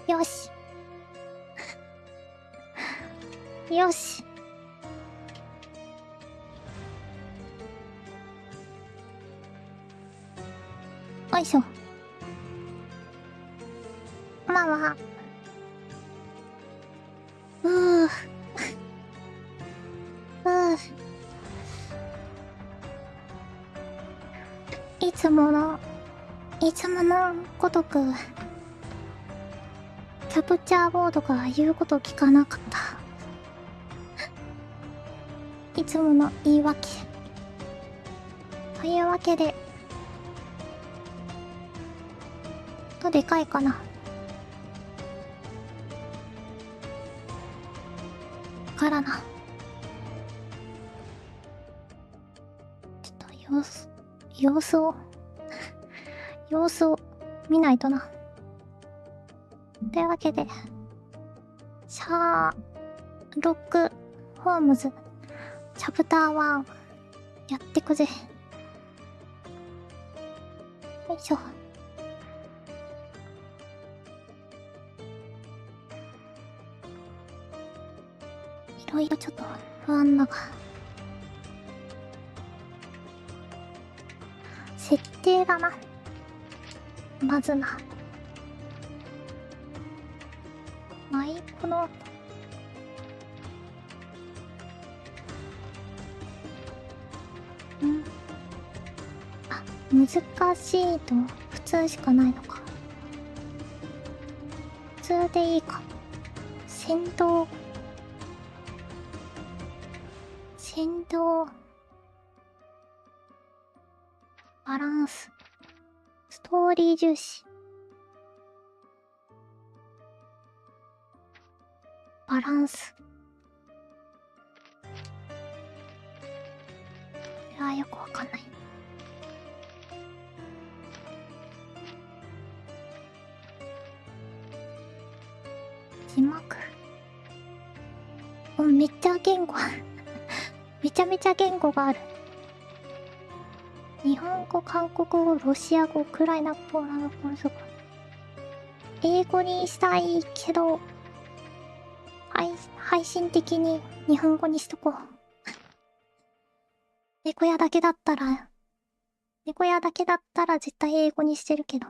よしよし。よいしょ。まあまあ。いつものごとくキャプチャーボードが言うこと聞かなかった。いつもの言い訳。というわけで、でかいかな。からな。ちょっと様子を見ないとな。というわけで、シャーロック・ホームズチャプター1やってくぜ。よいしょ。いろいろちょっと不安だが、設定だな。まずな。この難しいと普通しかないのか。普通でいいか。戦闘バランス、ストーリー重視、バランス。それはよくわかんない。字幕。めっちゃ言語めちゃめちゃ言語がある。日本語、韓国語、ロシア語、ウクライナ、ポーランド、ポルトガル。英語にしたいけど、配信的に日本語にしとこう。猫屋だけだったら絶対英語にしてるけど。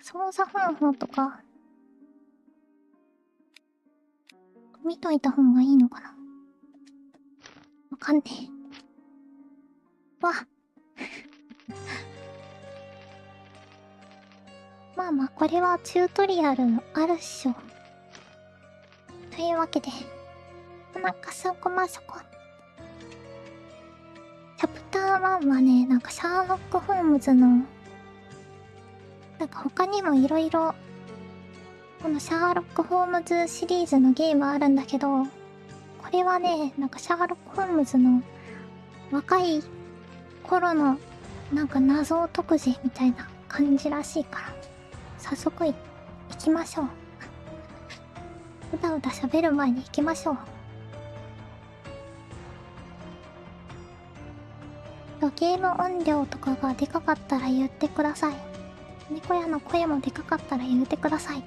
操作方法とか、見といた方がいいのかな。わかんねえ。わまあまあ、これはチュートリアルあるっしょ。というわけで、なんかそこ。チャプター1はね、なんかシャーロック・ホームズの、なんか他にもいろいろ、このシャーロック・ホームズシリーズのゲームあるんだけど、これはね、なんかシャーロック・ホームズの若い頃のなんか謎を解くぜみたいな感じらしいから、早速行きましょう。うだうだ喋る前に行きましょう。ゲーム音量とかがでかかったら言ってください。猫屋の声もでかかったら言ってください。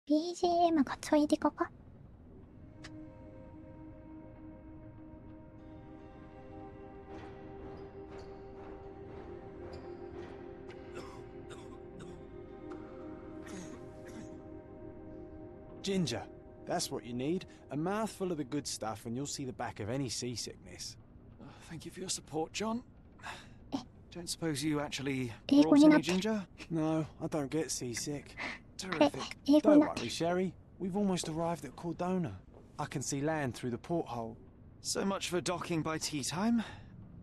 BGM がちょいでかか。Ginger, that's what you need. A mouthful of the good stuff and you'll see the back of any seasickness. Thank you for your support, John. Don't suppose you actually 英語 brought になっ any て。 ginger? No, I don't get seasick. あれ、 Terrific. 英語に Don't なって worry, る。 Sherry. We've almost arrived at Cordona. I can see land through the porthole. So much for docking by tea time.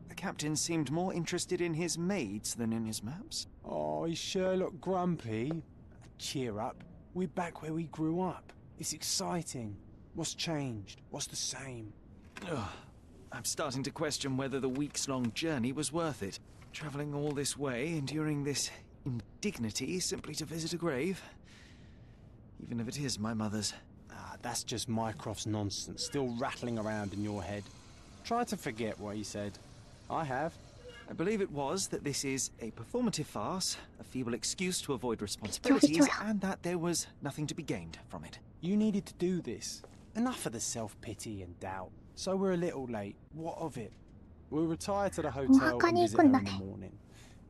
The captain seemed more interested in his maids than in his maps. Oh, is Sherlock grumpy? Cheer up. We're back where we grew up. It's exciting. What's changed? What's the same? Ugh. I'm starting to question whether the weeks-long journey was worth it. Travelling all this way, enduring this indignity simply to visit a grave. Even if it is my mother's. Ah, that's just Mycroft's nonsense, still rattling around in your head. Try to forget what he said. I have. I believe it was that this is a performative farce, a feeble excuse to avoid responsibilities, and that there was nothing to be gained from it. You needed to do this. Enough of the self-pity and doubt. So we're a little late. What of it? We'll retire to the hotel and visit her in the morning.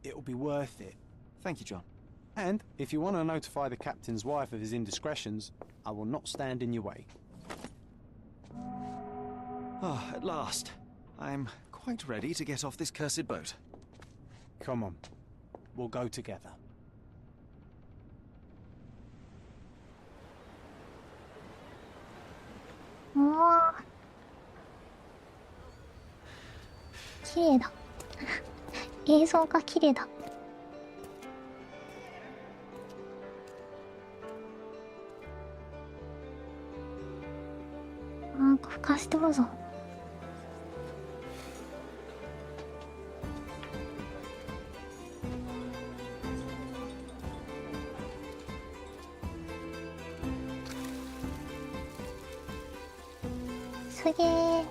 It'll be worth it. Thank you, John. And if you want to notify the captain's wife of his indiscretions, I will not stand in your way. Ah, at last. I'm quite ready to get off this cursed boat. Come on. We'll go together. Oh. 綺麗だ。映像が綺麗だ。なんか吹かしてるぞ。すげー。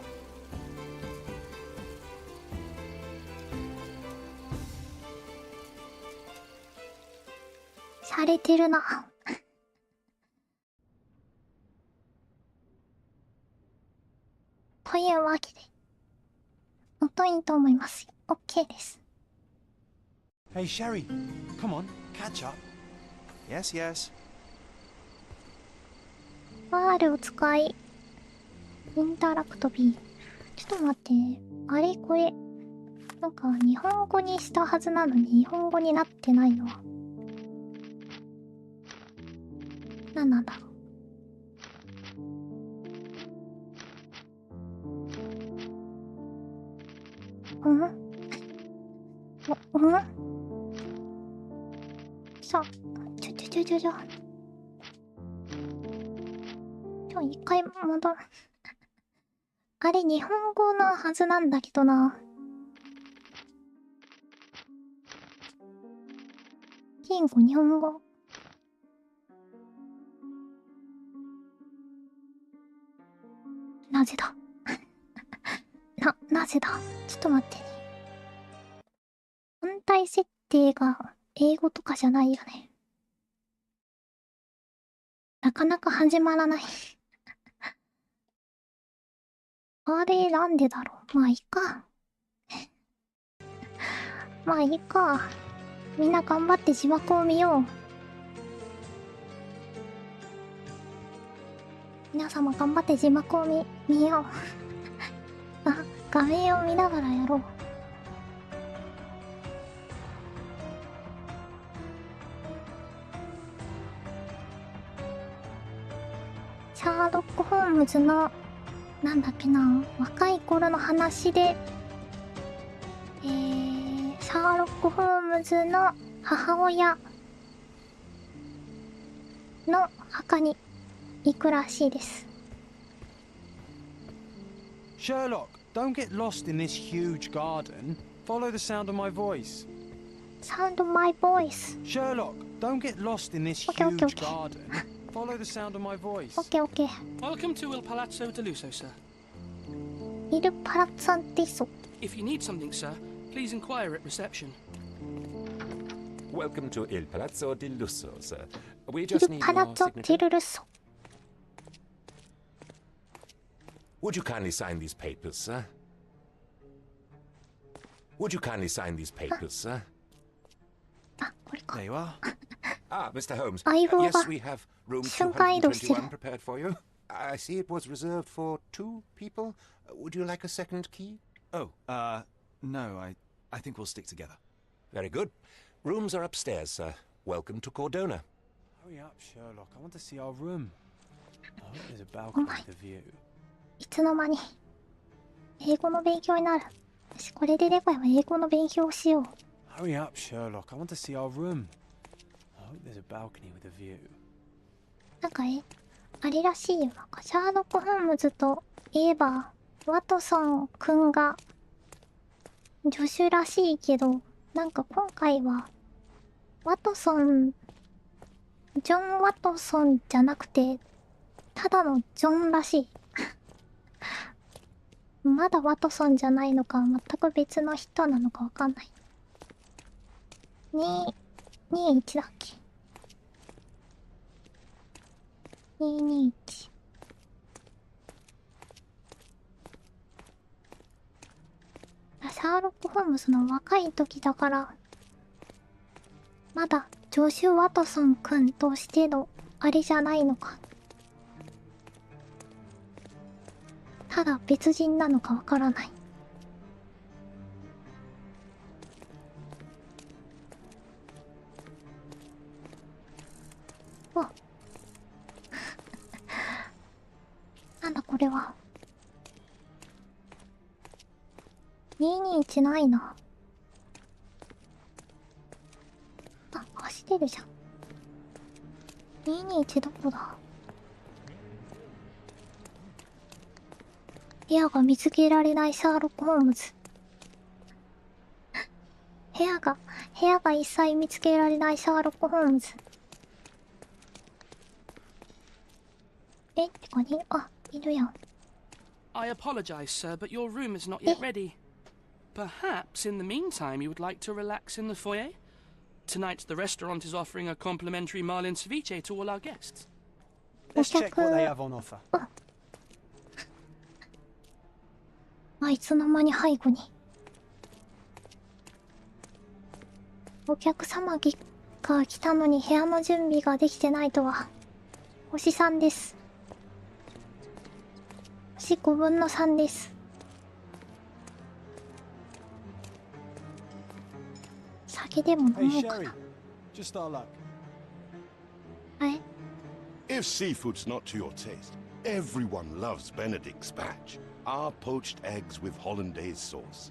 洒落てるな。というわけで、音いいと思いますよ。OK です。Hey, Sherry. Come on, catch up. Yes, yes. R を使い、インタラクト B。ちょっと待って。あれこれ。なんか日本語にしたはずなのに日本語になってないのは。何なんだろう。うんさあ、一回戻る。あれ、日本語のはずなんだけどな。言語、日本語。なぜだなぜだちょっと待ってね。本体設定が英語とかじゃないよね。なかなか始まらない。あれ、なんでだろう。まあいいか。まあいいか。みんな頑張って字幕を見よう。皆様頑張って字幕を見よう。あ、画面を見ながらやろう。シャーロック・ホームズのなんだっけな、若い頃の話で、シャーロック・ホームズの母親の墓に行くらしいです。Sherlock, don't get lost in this huge garden. Follow the sound of my voice. Sound of my voice. Sherlock, don't get lost in this huge garden. Follow the sound of my voice. Okay. Welcome to Il Palazzo de Lusso, sir. Il Palazzo de Lusso. If you need something, sir, please inquire at reception. Welcome to Il Palazzo di Lusso, sir. We Il just need your Palazzo signature. di Lusso. Would you kindly sign these papers, sir? Would you kindly sign these papers, sir? あ、これか。 There you are. Ah, Mr. Holmes. 相棒が Yes, we have room 瞬間移動してる。 221 prepared for you. I see it was reserved for 2 people. Would you like a second key? Oh, no, I think we'll stick together. Very good. Rooms are upstairs, sir. Welcome to Cordona. Hurry up, Sherlock. I want to see our room. I hope there's a balcony with a view. いつの間に英語の勉強になる。し、これでレコヤは英語の勉強をしよう。Hurry up, Sherlock. I want to see our room. I hope there's a balcony with a view. なんかあれらしいよ。なんかシャーロック・ホームズといえばワトソンくんが助手らしいけど、なんか今回はワトソン、ジョン・ワトソンじゃなくてただのジョンらしい。まだワトソンじゃないのか全く別の人なのかわかんない。221だっけ。221。シャーロック・ホームズの若い時だからまだジョシュ・ワトソンくんとしてのあれじゃないのか。ただ別人なのかわからない。わなんだこれは。221ないな。あ、走ってるじゃん。221どこだ。部屋が見つけられないシャーロック・ホームズ。部屋が一切見つけられないシャーロック・ホームズ。ってかに、あ、いるやん。I apologize, sir, but your room is not yet ready. Perhaps in the meantime you would like to relax in the foyer? Tonight the restaurant is offering a complimentary marlin ceviche to all our guests. Let's check what they have on offer. あいつの間に背後に。お客様が来たのに部屋の準備ができてないとは。星3です。星5分の3です。酒でも飲もうかな。Just our luck. え If seafood's not to your taste, everyone loves Benedict's batch. Our poached eggs with hollandaise sauce.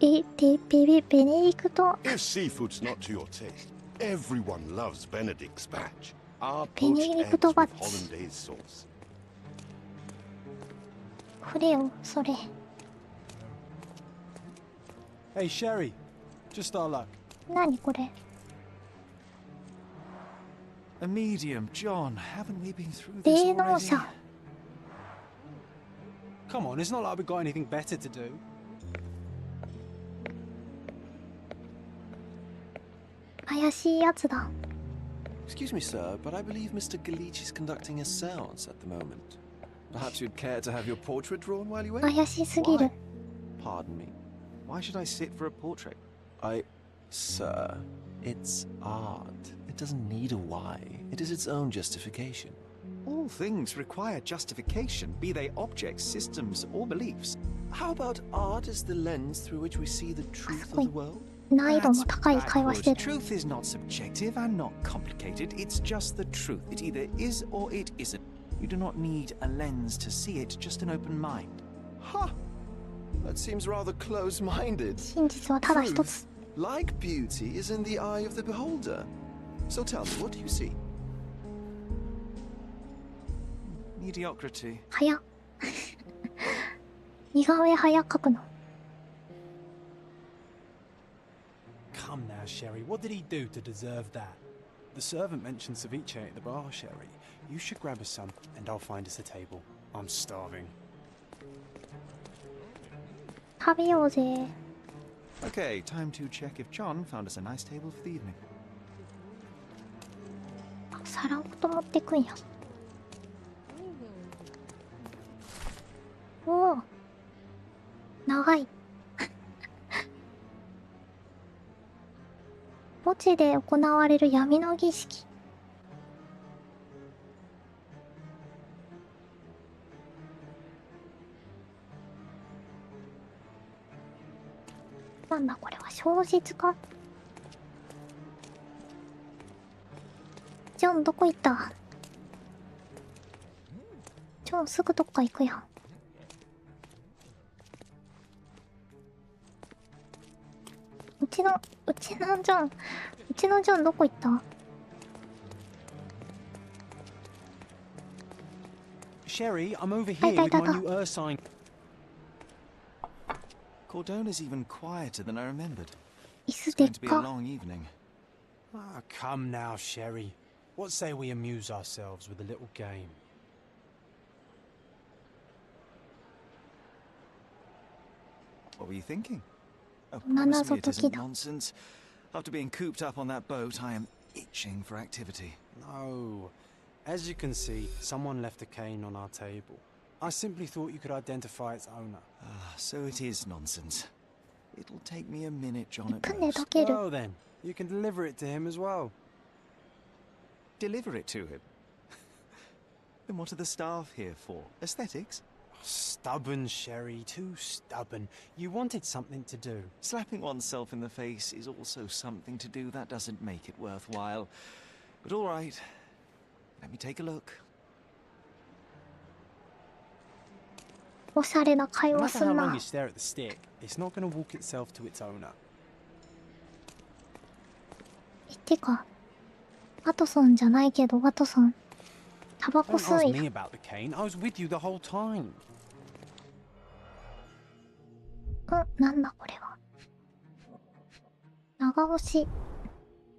ベネディクト。 If seafood's not to your taste, everyone loves Benedict's batch. Our ベネ poached ディ eggs クト with バッチ。 hollandaise sauce. くれよ、それ。Hey, Sherry. Just our luck. 何これ。 A medium, John. Haven't we been through this 霊能 already? 者。 Come on, it's not like we've got anything better to do. 怪しいやつだ。 Excuse me, sir, but I believe Mr. Galich is conducting a séance at the moment. Perhaps you'd care to have your portrait drawn while you wait? 怪しすぎる。 Pardon me. Why should I sit for a portrait? Sir, it's art. It doesn't need a why. It is its own justification. All things require justification, be they objects, systems, or beliefs. How about art as the lens through which we see the truth of the world? 難易度の高い会話してる。 Truth is not subjective and not complicated. It's just the truth. It either is or it isn't. You do not need a lens to see it, just an open mind. Huh. That seems rather close-minded. 真実はただ一つ。 Like beauty, is in the eye of the beholder. So tell me, what do you see? Mediocrity. 早っ。似顔絵早く描くの。 Come now, Sherry. What did he do to deserve that? The servant mentioned ceviche at the bar, Sherry. You should grab us some, and I'll find us a table. I'm starving. 食べようぜ。 Okay, time to check if John found us a nice table for the evening. 皿ごと持ってくんや。おお。長い。墓地で行われる闇の儀式。なんだこれは小説か。ジョンどこ行った？ジョンすぐどっか行くやん。ちのジョン、どこ行った？ Sherry, I'm over here with my new sign. Cordona's even quieter than I remembered. 椅子 It's で going っ to be a か。 long evening. Ah, come now, Sherry. What say we amuse ourselves with a little game? What were you thinking? Oh, Nana promise me it isn't Zotoki-da. nonsense. After being cooped up on that boat, I am itching for activity. No. As you can see, someone left a cane on our table. I simply thought you could identify its owner. Ah, so it is nonsense. It'll take me a minute, John, 1 at 分で most. 解ける。 Well then, you can deliver it to him as well. Deliver it to him. Then what are the staff here for? Aesthetics? Stubborn, Sherry, too stubborn. You wanted something to do. Slapping oneself in the face is also something to do. That doesn't make it worthwhile. But all right. Let me take a look. おしゃれな会 No 話 matter す how ん long な you。stare at the stick, it's not going to walk itself to its owner. てか、ワトソンじゃないけど、ワトソン。タバコ Don't 吸 ask う me よ。 about the cane. I was with you the whole time. なんだこれは。長押し。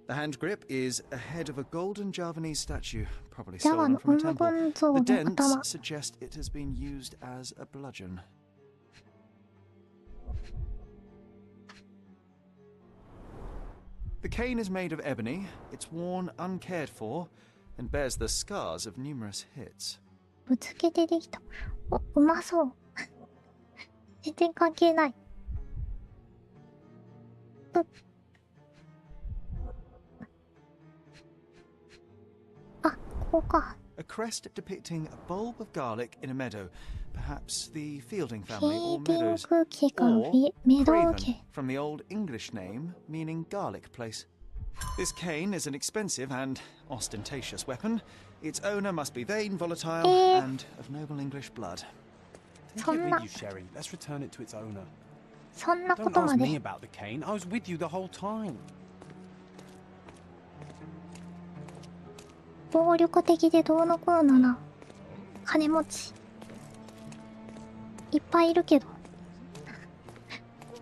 The hand grip is a head of a golden Javanese statue, probably ジャワ stolen の from a 黄 temple. 金像 The の頭 dents。suggest it has been used as a bludgeon. The cane is made of ebony. It's worn uncared for and bears the scars of numerous hits. ぶつけてできた。うまそう。全然関係ない。あ、ここか。 A crest depicting a bulb of garlic in a meadow, perhaps the Fielding family フ or ィーディン meadows, グ家か or メドウ Craven 家。 from the old English name meaning garlic place. This cane is an expensive and ostentatious weapon. Its owner must be vain, volatile, and of noble English blood. Take it そんな with you, Sherry. Let's return it to its owner. そんなこ Don't とま ask で。 me about the cane. I was with you the whole time. 暴力的でどうのこうのな。金持ち。いっぱいいるけど。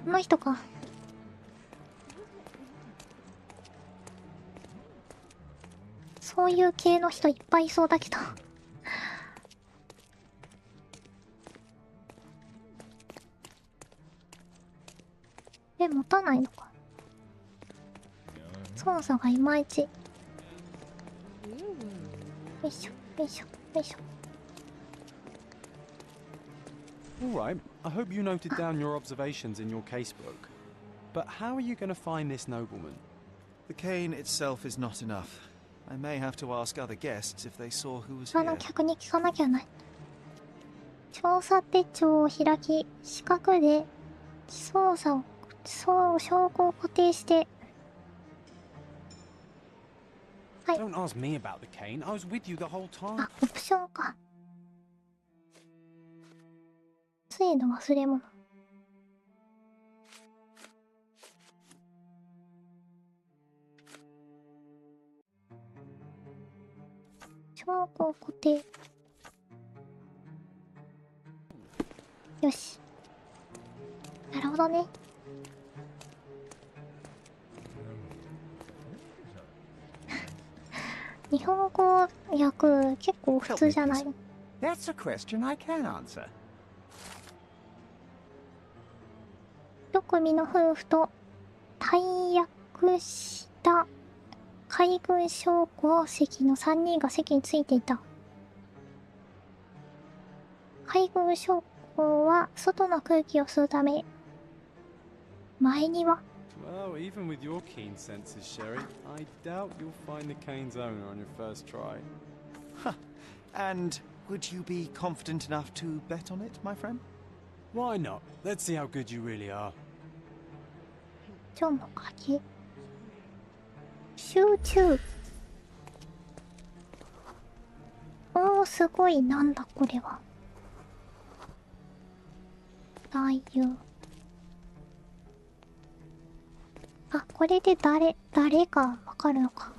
この人か。そういう系の人いっぱいいそうだけど。持たないのか。操作がいまいち。よいしょよいしょよいしょ。 All right, I hope you noted down your observations in your casebook. But how are you going to find this nobleman? The cane itself is not enough. I may have to ask other guests if they saw who was 他の here. 客に聞かなきゃない。調査手帳を開き、四角で証拠を固定して。はい。 Don't ask me about the cane. I was with you the whole time. あ、オプションか。杖の忘れ物。証拠固定。よし。なるほどね。日本語訳結構普通じゃないの。 That's a question I can answer. 一組の夫婦と大役した海軍将校席の3人が席についていた。海軍将校は外の空気を吸うため、前には Well, even with your keen senses, Sherry, I doubt you'll find the cane's owner on your first try. And would you be confident enough to bet on it, my friend? Why not? Let's see how good you really are. ジョンの鍵。集中。おー、すごい。なんだこれは。太陽。あ、これで誰かわかるのか。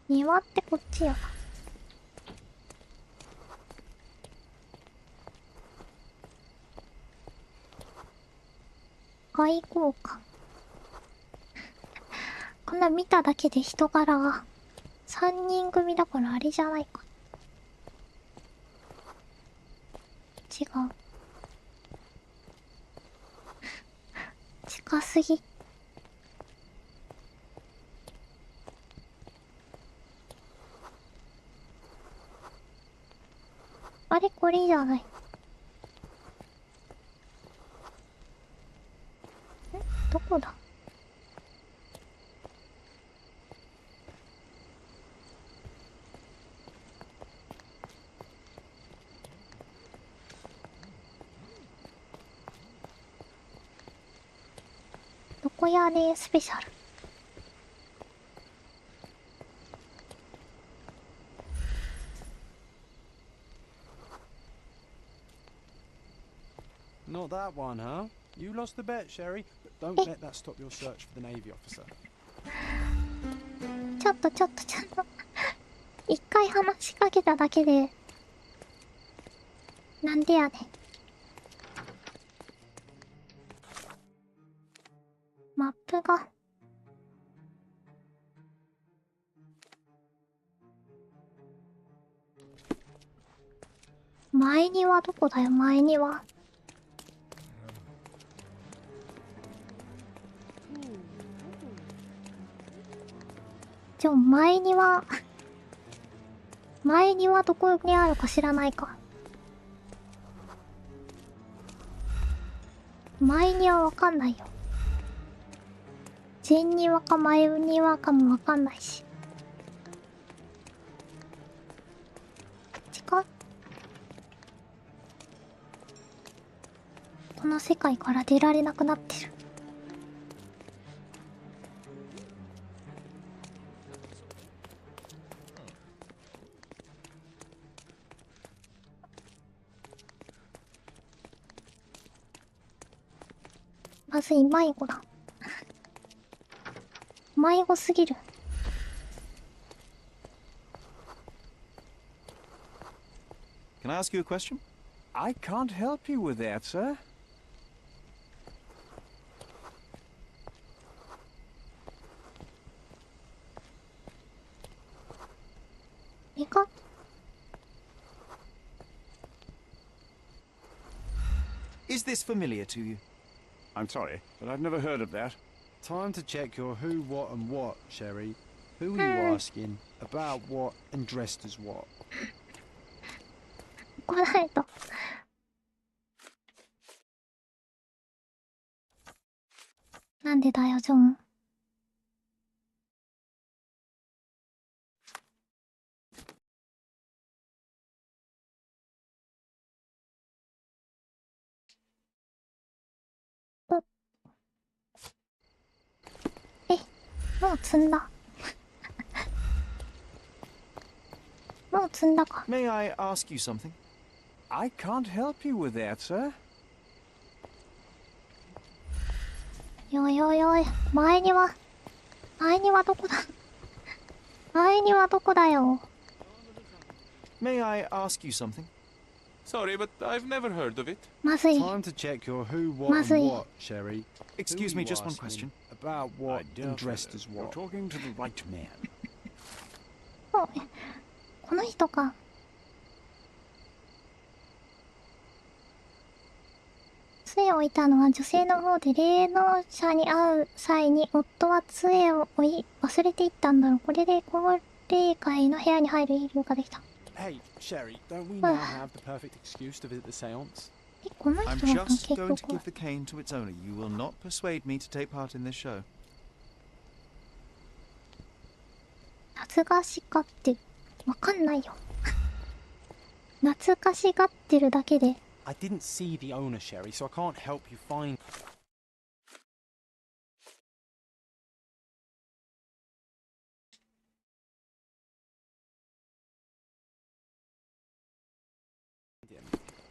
庭ってこっちやな。行こうか。こんな見ただけで人柄が3人組だからあれじゃないか。違う。近すぎ。あれこれじゃない。どこだ。どこやねスペシャル。Not that one, huh? You lost the bet, Sherry, but don't let that stop your search for the Navy officer. ちょっと一回話しかけただけでなんでやねん。マップが前庭どこだよ。前庭前庭どこにあるか知らないか。前庭わかんないよ。前庭か前庭かもわかんないし。この世界から出られなくなってる。まずい、迷子だ。迷子すぎる。Can I ask you a question? I can't help you with that, sir. いか Is this familiar to you? I'm sorry, but I've never heard of that. Time to check your who, what, and what, Sherry. Who are you asking? About what? And dressed as what? 怒られた。なんでだよ、ジョン。もう積んだ。もう積んだか。May I ask you something? I can't help you with that, sir. よいよいよい。前にはどこだ。前にはどこだよ。May I ask you something? Sorry, but I've never heard of it. まずい。 Time to check your who, what, and what, Sherry. Excuse Who me, are you just one asking? question. About what? My dear And dressed fellow, as you're what? talking to the right man. お、この人か。杖を置いたのは女性の方で、霊能者に会う際に夫は杖を忘れていったんだろう。これで高齢会の部屋に入る理由ができた。Hey, Sherry, don't we now have the perfect excuse to visit the seance? この人 I'm だったの just 結 going to 局 give the cane to its owner. You will not persuade me to take part in this show. 懐かしがってる。わかんないよ。懐かしがってるだけで。I didn't see the owner, Sherry, so I can't help you find.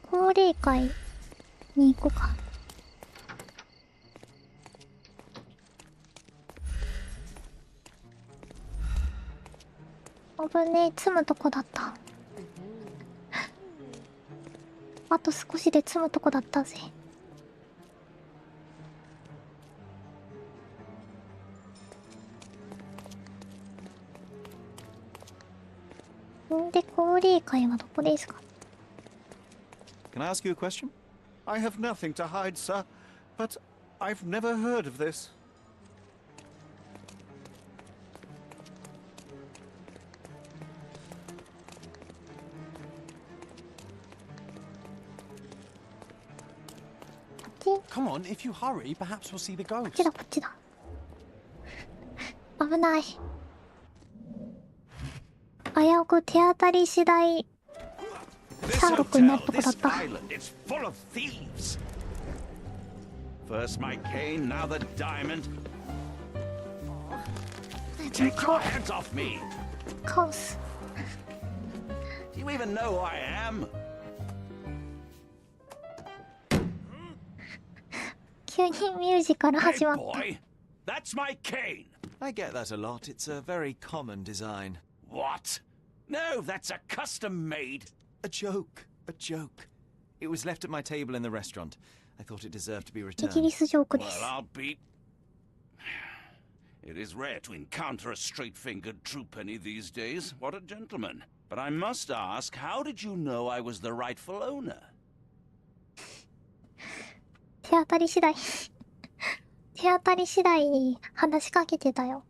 高齢会に行こうか。危ねえ、積むとこだった。あと少しで積むとこだったぜ。んで、高齢会はどこですか？ Can I ask you a question? I have nothing to hide, sir, but I've never heard of this. Come on, if you hurry, perhaps we'll see the こっ ghost. ちだ、こっちだ。危ない。危うく手当たり次第シャーロックになるとこだった。 It's full of thieves. First my cane, now the diamond. Take your hands off me. カオス。 Do you even know who I am? 急にミュージカル Hey 始まった。 boy, that's my cane. I get that a lot. It's a very common design. What? No, that's a custom-made. A joke. A joke. It was left at my table in the restaurant. I thought it deserved to be イギ returned. リスジョークで Well, す。 I'll be... It is rare to encounter a straight-fingered true penny these days. What a gentleman. But I must ask, how did you know I was the rightful owner? 手当たり次第手当たり次第話しかけてたよ。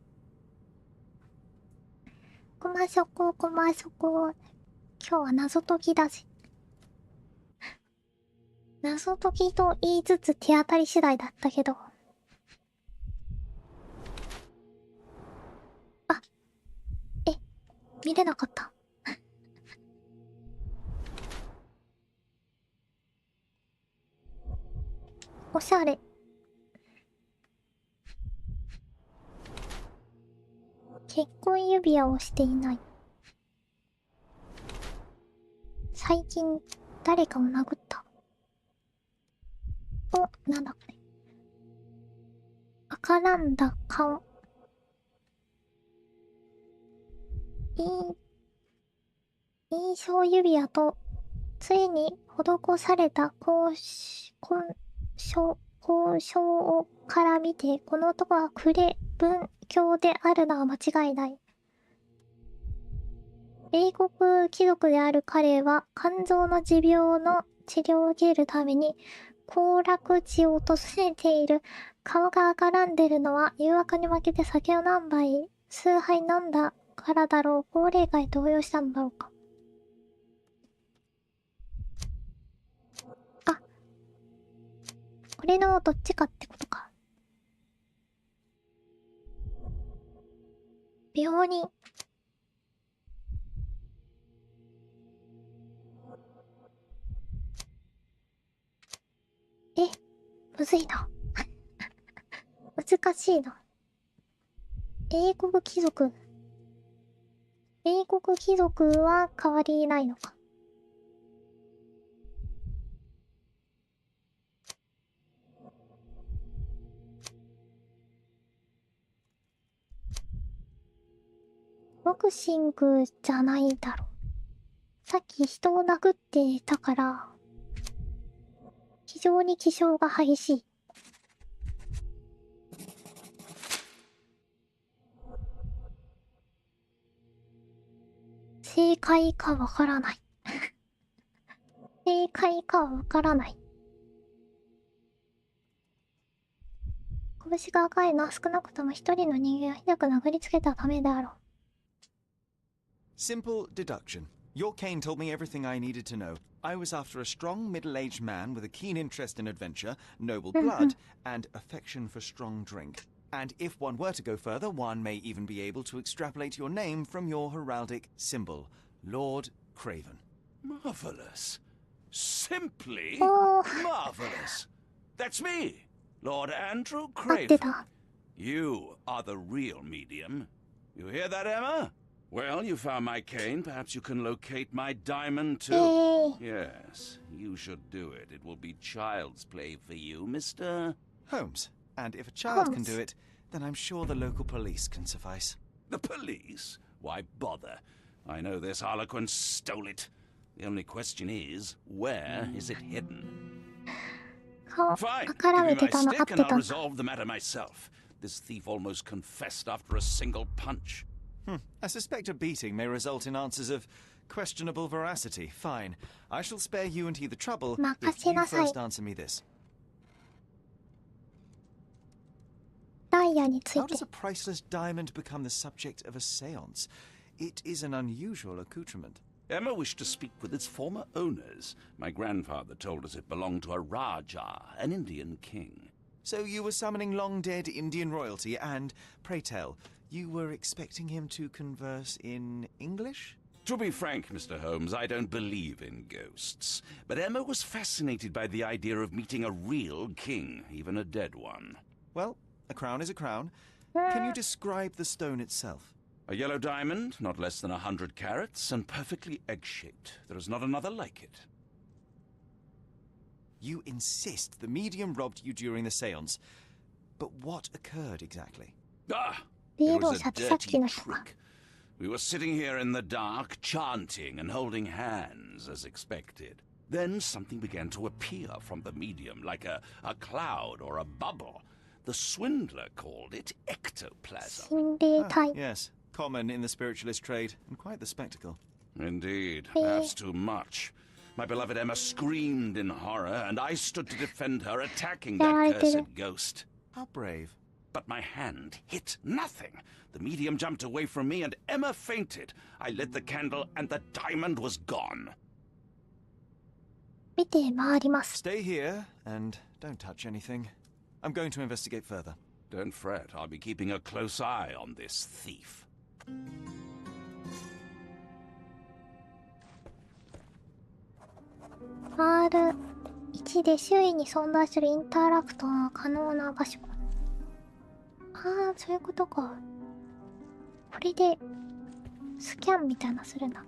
コマそこ、コマそこ。今日は謎解きだぜ。謎解きと言いつつ手当たり次第だったけど。あ、見れなかった。おしゃれ。結婚指輪をしていない。最近誰かを殴った。お、なんだこれ。赤らんだ顔。印象指輪とついに施された交渉から見て、この男は文教であるのは間違いない。英国貴族である彼は肝臓の持病の治療を受けるために行楽地を訪れている。顔が赤らんでるのは誘惑に負けて酒を数杯飲んだからだろう。高齢会動揺したのだろうか。あ、これのどっちかってことか。病人。むずいな。難しいな。英国貴族は変わりないのか。ボクシングじゃないだろう。さっき人を殴ってたから、非常に気性が激しい。正解かわからない。正解かわからない。拳が赤いのは少なくとも一人の人間をひどく殴りつけたためであろう。Simple deduction. Your cane told me everything I needed to know. I was after a strong, middle-aged man with a keen interest in adventure, noble blood, and affection for strong drink. And if one were to go further, one may even be able to extrapolate your name from your heraldic symbol, Lord Craven. Marvelous. Simply Oh. marvelous. That's me, Lord Andrew 合って Craven. た。 You are the real medium. You hear that, Emma? Well, you found my cane. Perhaps you can locate my diamond too. Yes, you should do it. It will be child's play for you, Mr. Holmes. And if a child can Holmes. do it, then I'm sure the local police can suffice. The police? Why bother? I know this harlequin stole it. The only question is, where is it hidden? Fine, give me my stick and I'll resolve the matter myself. This thief almost confessed after a single punch. I suspect a beating may result in answers of questionable veracity. Fine. I shall spare you and he the trouble if you first answer me this. How does a priceless diamond become the subject of a seance? It is an unusual accoutrement. Emma wished to speak with its former owners. My grandfather told us it belonged to a Rajah, an Indian king. So you were summoning long-dead Indian royalty and, pray tell, you were expecting him to converse in English? To be frank, Mr. Holmes, I don't believe in ghosts. But Emma was fascinated by the idea of meeting a real king, even a dead one. Well, a crown is a crown. Can you describe the stone itself? A yellow diamond, not less than 100 carats, and perfectly egg-shaped. There is not another like it. You insist the medium robbed you during the seance. But what occurred exactly? It was a dirty trick. We were sitting here in the dark, chanting and holding hands, as expected. Then something began to appear from the medium, like a cloud or a bubble. The swindler called it ectoplasm. Yes, common in the spiritualist trade, and quite the spectacle. Indeed, perhaps too much. My beloved Emma screamed in horror, and I stood to defend her, attacking that cursed ghost. How brave. But my hand hit nothing. The medium jumped away from me, and Emma fainted. I lit the candle, and the diamond was gone. Stay here, and don't touch anything. I'm going to investigate further. Don't fret. I'll be keeping a close eye on this thief. R1 で周囲に存在するインタラクトが可能な場所。ああ、そういうことか。これでスキャンみたいなするな。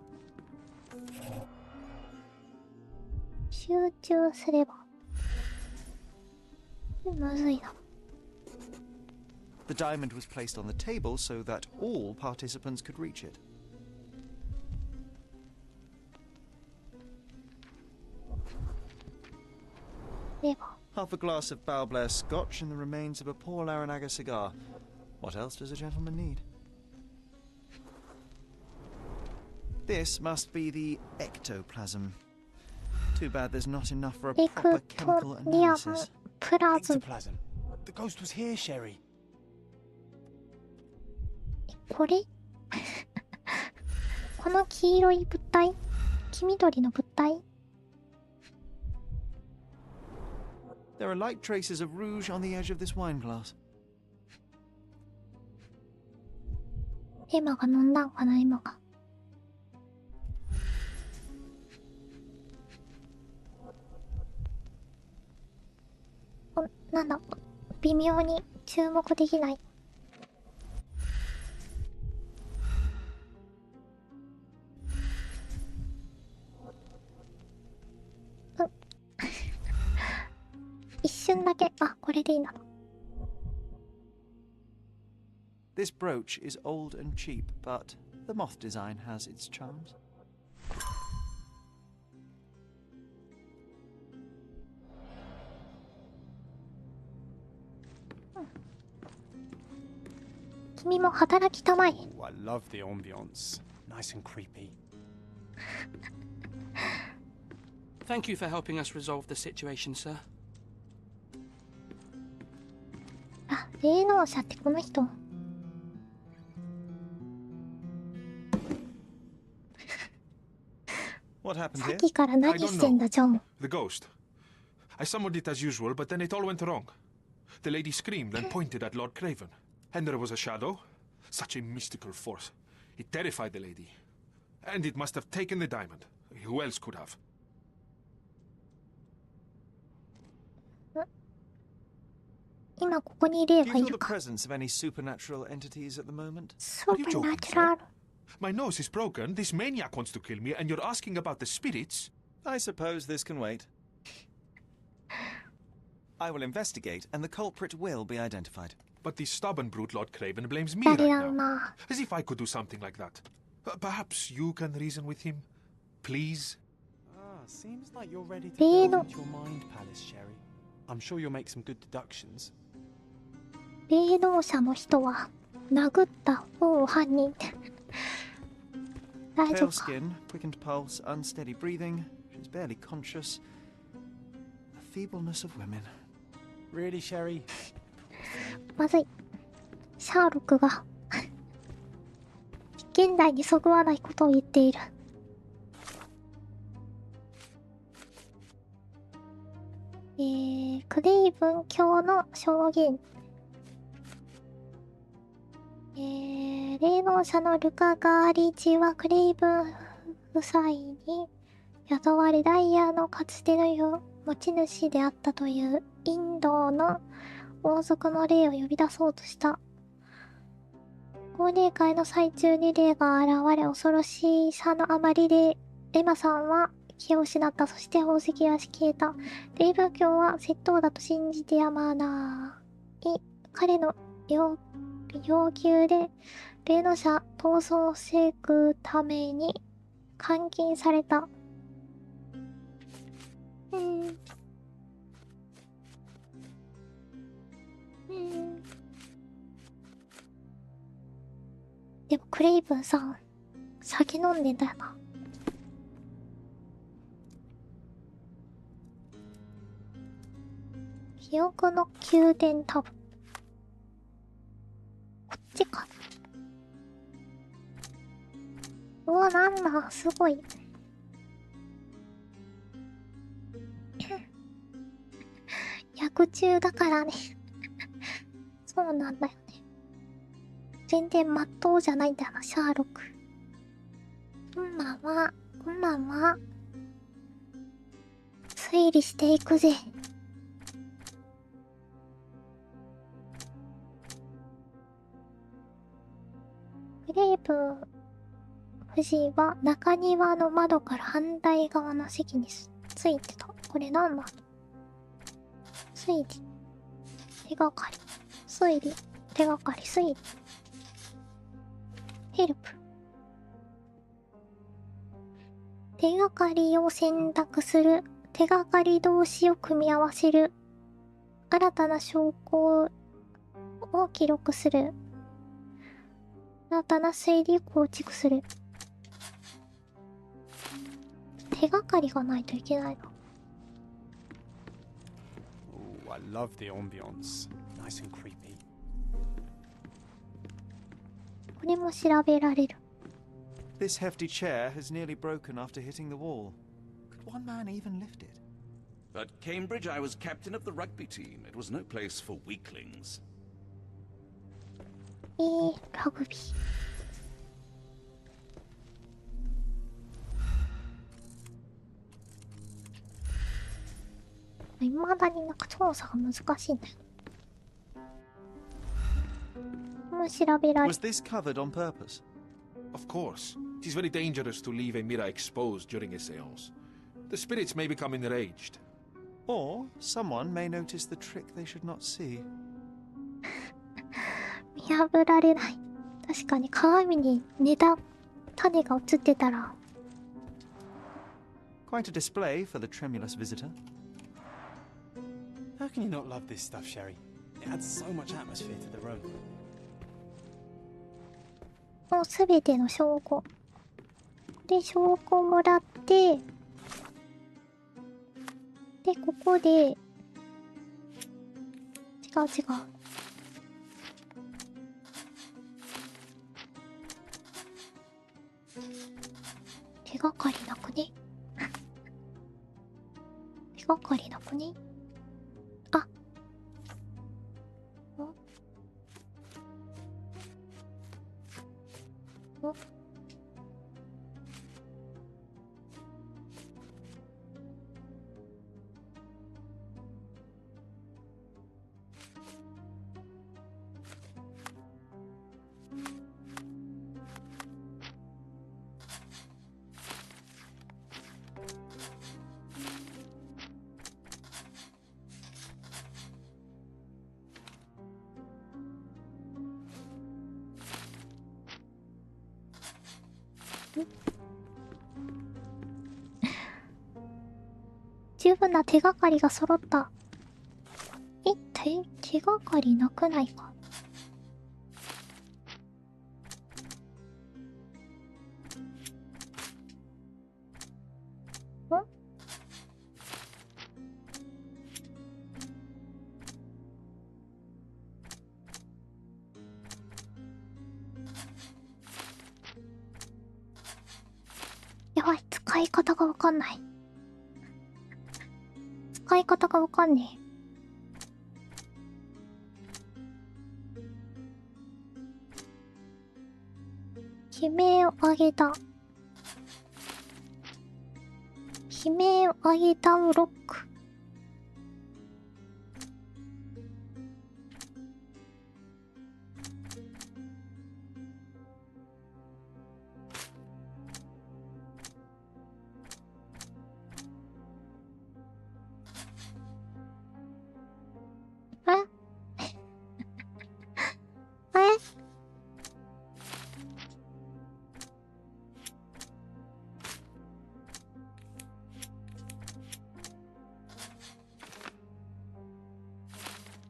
集中すれば。むずいな。The diamond was placed on the table so that all participants could reach it. Half a glass of Balblair Scotch and the remains of a Paul Aranaga cigar. What else does a gentleman need? This must be the ectoplasm. Too bad there's not enough for a proper chemical analysis. Ectoplasm. The ghost was here, Sherry. これこの黄色い物体、黄緑の物体。There are light traces of rouge on the edge of this wine glass. エマが飲んだんかな、エマが。なんだ、微妙に注目できない。一瞬だけ、あ、これでいいな。This brooch is old and cheap, but the moth design has its charms. 君も働きたまえ。Oh, I love the ambience. Nice and creepy. Thank you for helping us resolve the situation, sir. あ、霊能者ってこの人。What happened さっきから何してんだ、ジョン。The ghost. I summoned it as usual, but then it all went wrong. The lady screamed and pointed at Lord Craven. And there was a shadow. Such a mystical force. It terrified the lady. And it must have taken the diamond. Who else could have? 今ここに霊がい Do you feel る the か。 presence of any supernatural entities at the moment? Supernatural. My nose is broken. This maniac wants to kill me, and you're asking about the spirits? I suppose this can wait. I will investigate, and the culprit will be identified. But the stubborn brute Lord Craven blames me right 誰だ now. な。 As if I could do something like that. Perhaps you can reason with him? Please? Ah, seems like you're ready to Pero- delve into your mind palace, Sherry. I'm sure you'll make some good deductions. 霊能者の人は殴った方を犯人って。大丈 Pale 夫か。 skin, quickened pulse, unsteady breathing. She's barely conscious. The feebleness of women. Really, Sherry? まずい。シャーロックが現代にそぐわないことを言っている。クレイブン教の証言。霊能者のルカ・ガーリーチはクレイブン夫妻に雇われダイヤのかつての持ち主であったというインドの王族の霊を呼び出そうとした。忘年会の最中に霊が現れ、恐ろしさのあまりでエマさんは気を失った。そして宝石は消えた。霊文教は窃盗だと信じてやまない彼の要求で霊能者逃走を防ぐために監禁された。でもクレイブンさん酒飲んでんだよな。記憶の宮殿タブ、こっちか。うわ、なんだ、すごい。役中だからね。そうなんだよね。全然まっとうじゃないんだよな、シャーロック。こんばんは、こんばんは。推理していくぜ。グレープ夫人は中庭の窓から反対側の席についてた。これ何なの？推理。手がかり。推理。手がかり。推理。ヘルプ。手がかりを選択する。手がかり同士を組み合わせる。新たな証拠を記録する。新たな推理を構築する。手がかりがないといけないの。Oh, I love the ambience. Nice and creepy. これも調べられる。This hefty chair has nearly broken after hitting the wall. Could one man even lift it? At Cambridge, I was captain of the rugby team. It was no place for weaklings. ラグビー。未だになんか操作が難しいんだよ。もう調べられる。 Was this covered on purpose? Of course. It is very dangerous to leave a mirror exposed during a seance. The spirits may become enraged. Or someone may notice the trick they should not see. 見破られない。確かに鏡に寝た種が映ってたら。Quite a display for the tremulous visitor. How can you not love this stuff, Sherry? It adds so much atmosphere to the room. もうすべての証拠。で、証拠もらって、で、ここで、違う違う。手がかりなくね。手がかりなくね。あ。お。十分な手がかりが揃った。手がかりなくないか。やばい、使い方がわかんない。使い方がわかんねえ。悲鳴を上げた。悲鳴を上げたロック。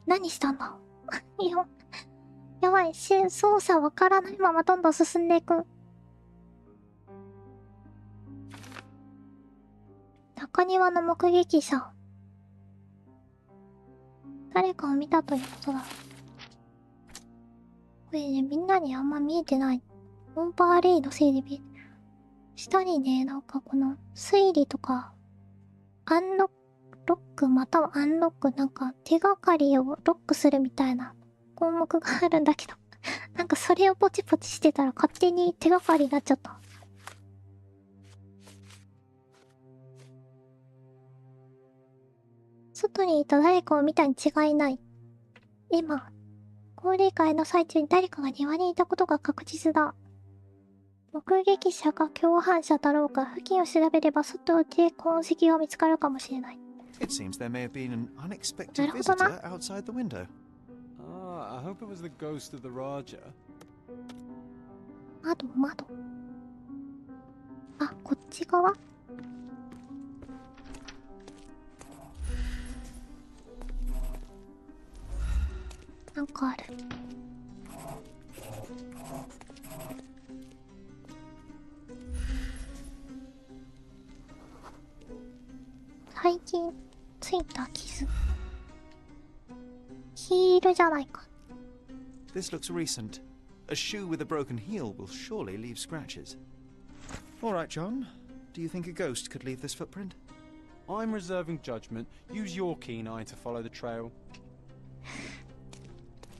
何したんだやばい、操作わからないままどんどん進んでいく。中庭の目撃者。誰かを見たということだ。これね、みんなにあんま見えてない。オーバーレイのせいで見えて。下にね、なんかこの推理とか、ロックまたはアンロック、なんか手がかりをロックするみたいな項目があるんだけどなんかそれをポチポチしてたら勝手に手がかりになっちゃった。外にいた誰かを見たに違いない。今、交流会の最中に誰かが庭にいたことが確実だ。目撃者か共犯者だろうか、付近を調べれば外で痕跡が見つかるかもしれない。It seems there may have been an unexpected visitor outside the window. Ah, I hope it was the ghost of the Raja. 窓。あ、こっち側？なんかある。最近ついた傷。ヒールじゃないか。This looks recent. A shoe with a broken heel will surely leave scratches. All right, John. Do you think a ghost could leave this footprint? I'm reserving judgment. Use your keen eye to follow the trail.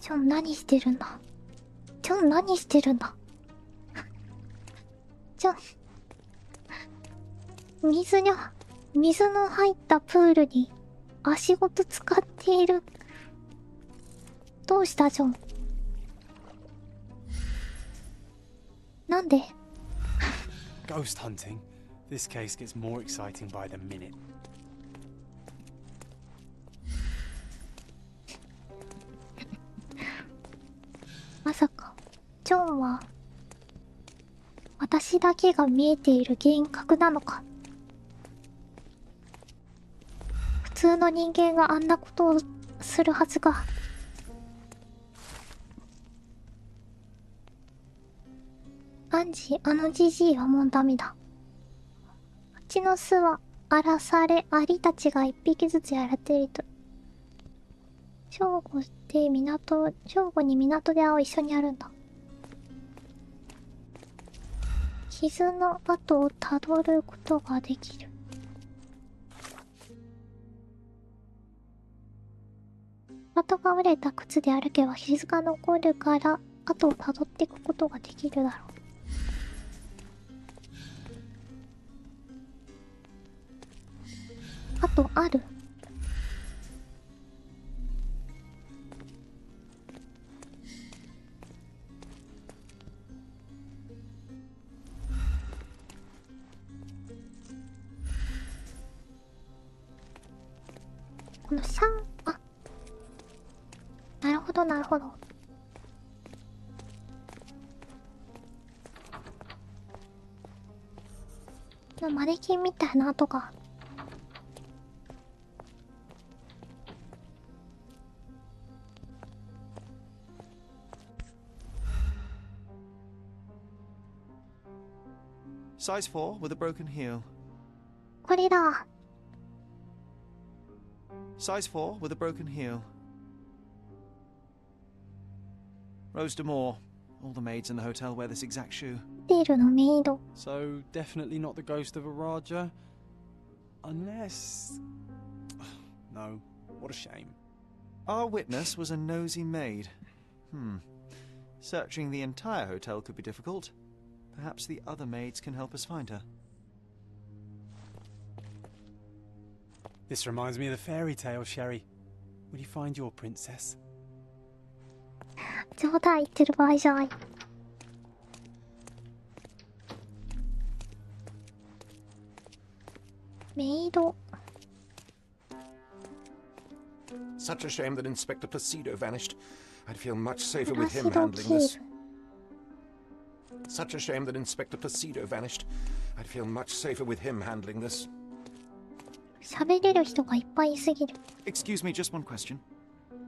何してるんだ。何してるんだ。水の入ったプールに足ごと使っている。どうしたジョン。なんで？ Ghost hunting. This case gets more exciting by the minute. まさかジョンは私だけが見えている幻覚なのか。普通の人間があんなことをするはずが。アンジ、あのジジイはもうダメだ。うちの巣は荒らされ、アリたちが一匹ずつやられていると。正午に港で一緒にやるんだ。傷の跡をたどることができる。跡が折れた靴で歩けば傷が残るから跡をたどっていくことができるだろう。跡ある？このなるほどなるほど。マネキンみたいな跡が。Size 4 with a broken heel. これだ。 Size 4 with a broken heel. Rose D'Amour. All the maids in the hotel wear this exact shoe. ホテルのメイド。 So, definitely not the ghost of a Raja? Unless... No, what a shame. Our witness was a nosy maid. Searching the entire hotel could be difficult. Perhaps the other maids can help us find her. This reminds me of the fairy tale, Sherry. Will you find your princess? 冗談言ってる場合じゃない。メイド。 Such a shame that Inspector Placido vanished. I'd feel much safer with him handling this. Such a shame that Inspector Placido vanished. I'd feel much safer with him handling this. 喋れる人がいっぱいいすぎる。 Excuse me, just one question.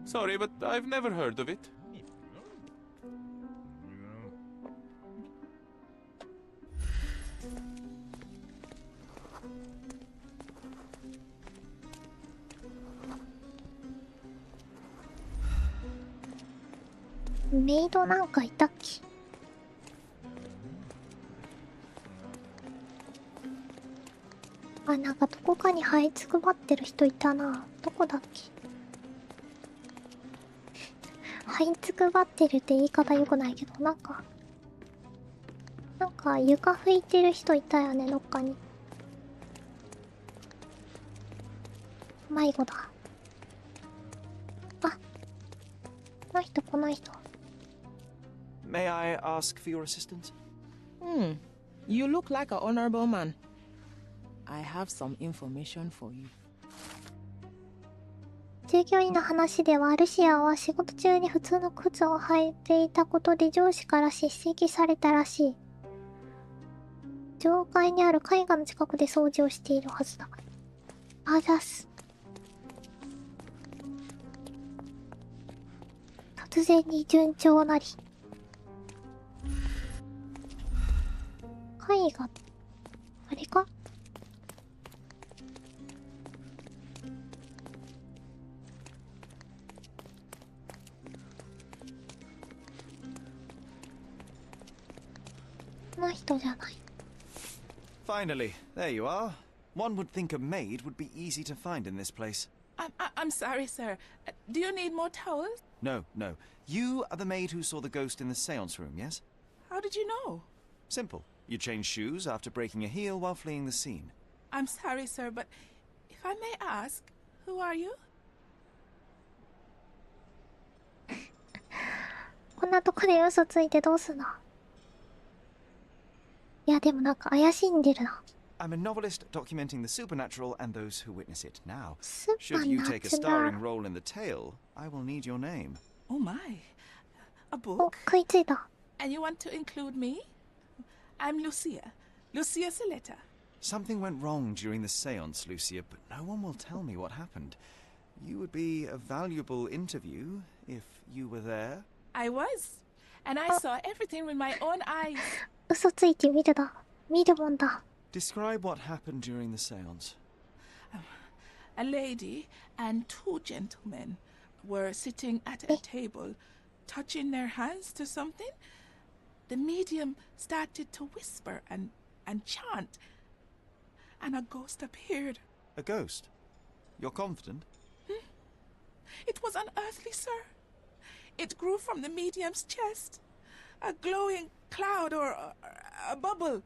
Sorry, but I've never heard of it. メイドなんかいたっけ？あ、なんかどこかに這いつくばってる人いたな。どこだっけ？這いつくばってるって言い方良くないけど、なんか床拭いてる人いたよね、どっかに。迷子だ。あ、この人、この人。 May I ask for your assistance? You look like an honorable man. I have some information for you. 従業員の話では、ルシアは仕事中に普通の靴を履いていたことで上司から叱責されたらしい。上階にある絵画の近くで掃除をしているはずだ。あざす。突然に順調なり。絵画、あれか？この人じゃない。 Finally, there you are. One would think a maid would be easy to find in this place. I'm sorry, sir. Do you need more towels? No, no. You are the maid who saw the ghost in the seance room, yes? How did you know? Simple. You changed shoes after breaking a heel while fleeing the scene. I'm sorry, sir, but if I may ask, who are you? こんなとこで嘘ついてどうすんの？いや、でもなんか怪しんでるな。 I'm a novelist documenting the supernatural and those who witness it now. Supernatural. Should you take a starring role in the tale, I will need your name. Oh my. A お、 book? 食いついた。 And you want to include me? I'm Lucia. Lucia Saletta. Something went wrong during the seance, Lucia, but no one will tell me what happened. You would be a valuable interview if you were there. I was. And I saw everything with my own eyes. 嘘ついて見るだ。見るもんだ。 Describe what happened during the seance. A lady and two gentlemen were sitting at a table, touching their hands to something. The medium started to whisper and chant, and a ghost appeared. A ghost? You're confident? It was unearthly, sir. It grew from the medium's chest. A glowing cloud or a bubble.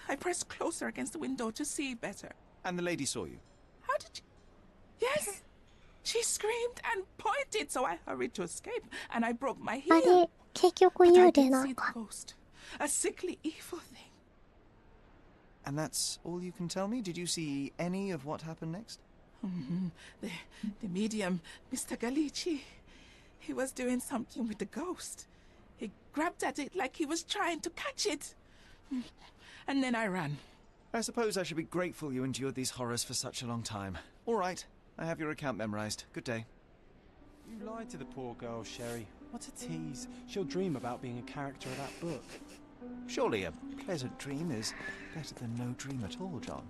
I pressed closer against the window to see better. And the lady saw you? How did you... Yes! She screamed and pointed, so I hurried to escape, and I broke my あ heel. れ、結局 But 幽 I 霊 did な see ん the か。 ghost. A sickly, evil thing. And that's all you can tell me? Did you see any of what happened next? The medium, Mr. Galici, he was doing something with the ghost. He grabbed at it like he was trying to catch it. And then I ran. I suppose I should be grateful you endured these horrors for such a long time. All right, I have your account memorized. Good day. You lied to the poor girl, Sherry. What a tease. She'll dream about being a character of that book. Surely a pleasant dream is better than no dream at all, John.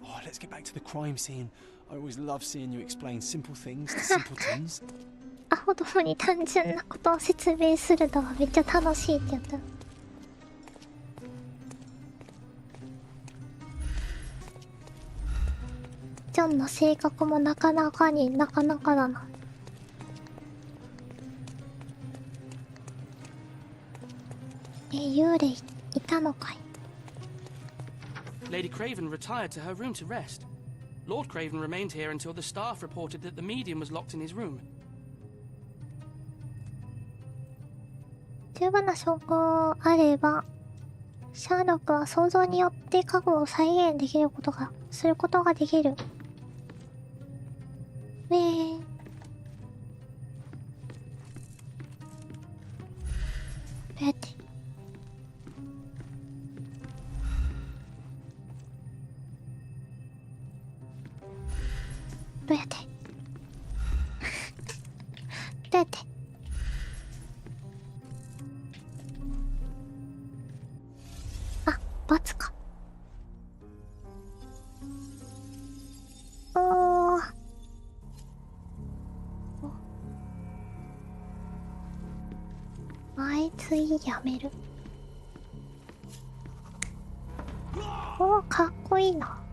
Oh, let's get back to the crime scene. I always love seeing you explain simple things to simpletons. アホどもに単純なことを説明するのがめっちゃ楽しいってやった。ジョンの性格もなかなかだな。幽霊いたのかい。 Lady Craven retired to her room to rest. Lord Craven remained here until the staff reported that the medium was locked in his room. 十分な証拠あれば、シャーロックは想像によって過去を再現することができる。どうやってどうやってどうやってあ、罰か。おー。あいつやめる。おー、かっこいいな。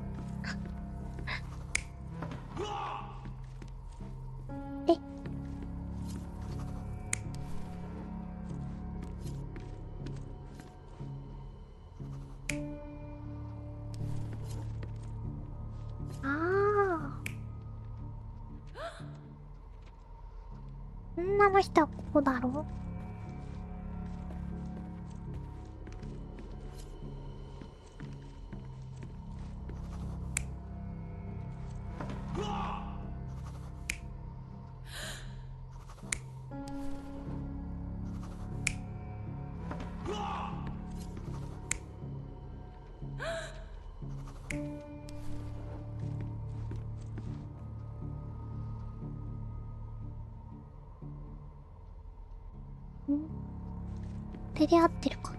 女の人はここだろ。手で合ってるか。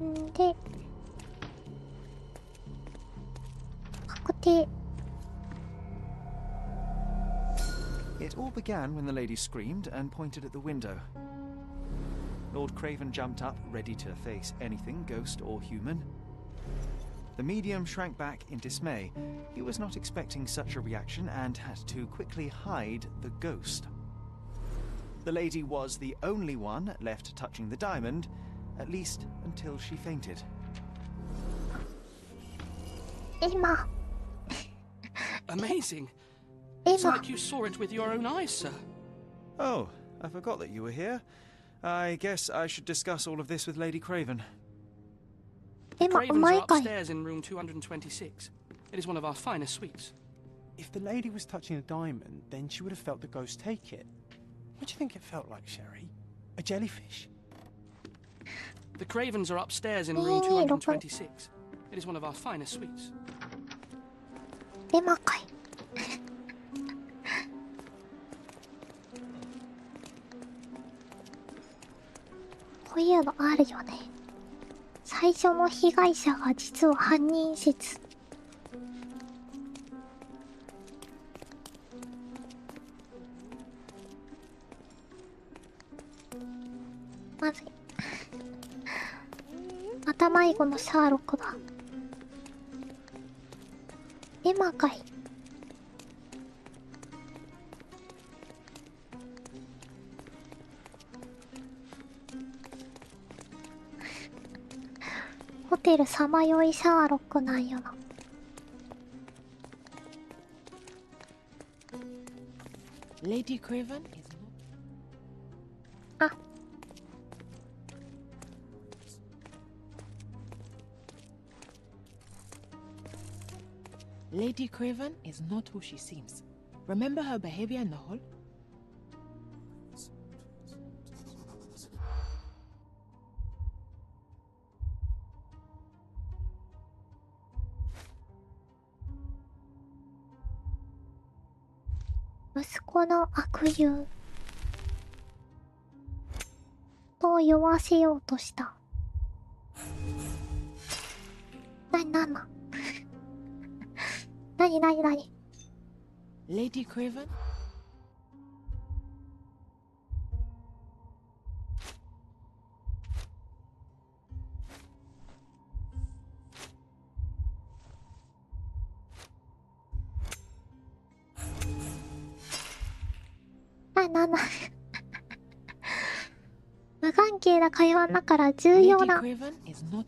んで、確定。It all began when the lady screamed and pointed at the window. Lord Craven jumped up, ready to face anything, ghost or human. The medium shrank back in dismay. He was not expecting such a reaction and had to quickly hide the ghost. The lady was the only one left touching the diamond, at least until she fainted. 今 Amazing. It's like you saw it with your own eyes, sir. Oh, I forgot that you were here. I guess I should discuss all of this with Lady Craven. The Cravens are upstairs in room 226. It is one of our finest suites. If the lady was touching a diamond, then she would have felt the ghost take it. What do you think it felt like, Sherry? A jellyfish? The Cravens are upstairs in room 226. It is one of our finest suites. エマかい。こういうのあるよね。最初の被害者が実は犯人説。まずい。また迷子のシャーロックだ。エマかい。ホテルさまよいシャーロックなんよな。Lady Craven is not. あ。Lady Craven is not who she seems. Remember her behavior in the hall?息子の悪友。おを酔わせようとした。なにLady Craven? 無関係な会話だから重要な。 Lady Craven is not...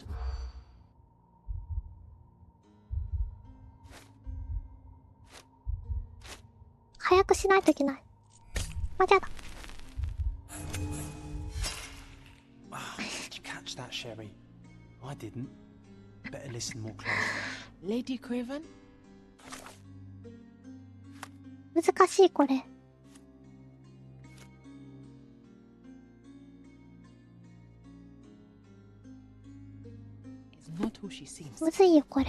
早くしないといけない。間違えた。Did you catch that, Sherry? I didn't. Better listen more closely. Lady Craven? 難しいこれ。 Is not who she seems. むずいよこれ。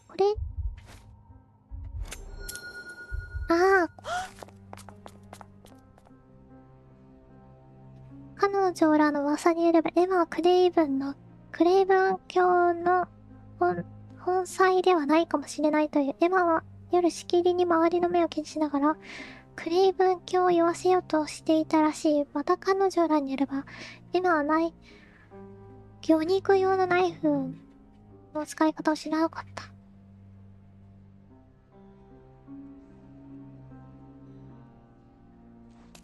これああ。彼女らの噂によればエマはクレイブン教の本妻ではないかもしれないという。エマは夜しきりに周りの目を気にしながらクレイブン教を酔わせようとしていたらしい。また彼女らによればエマは魚肉用のナイフの使い方を知らなかった。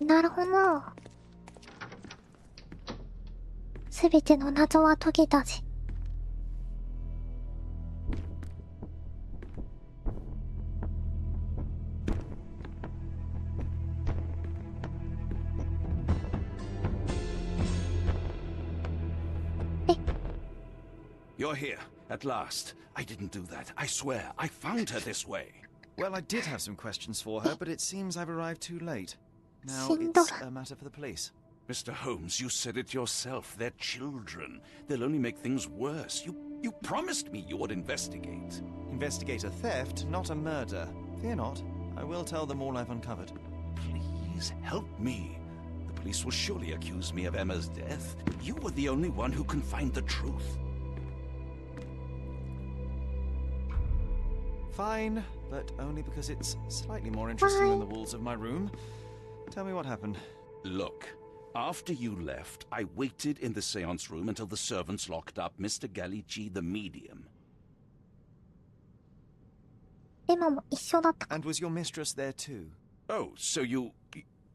なるほど。すべての謎は解けたぜ。You're here, at last. I didn't do that. I swear, I found her this way. Well, I did have some questions for her, but it seems I've arrived too late. Now it's a matter for the police. Mr. Holmes, you said it yourself. They're children. They'll only make things worse. You promised me you would investigate. Investigate a theft, not a murder. Fear not. I will tell them all I've uncovered. Please help me. The police will surely accuse me of Emma's death. You were the only one who can find the truth. Fine, but only because it's slightly more interesting than the walls of my room. Tell me what happened. Look, after you left, I waited in the seance room until the servants locked up Mr. Galici, the medium. And was your mistress there too? Oh, so you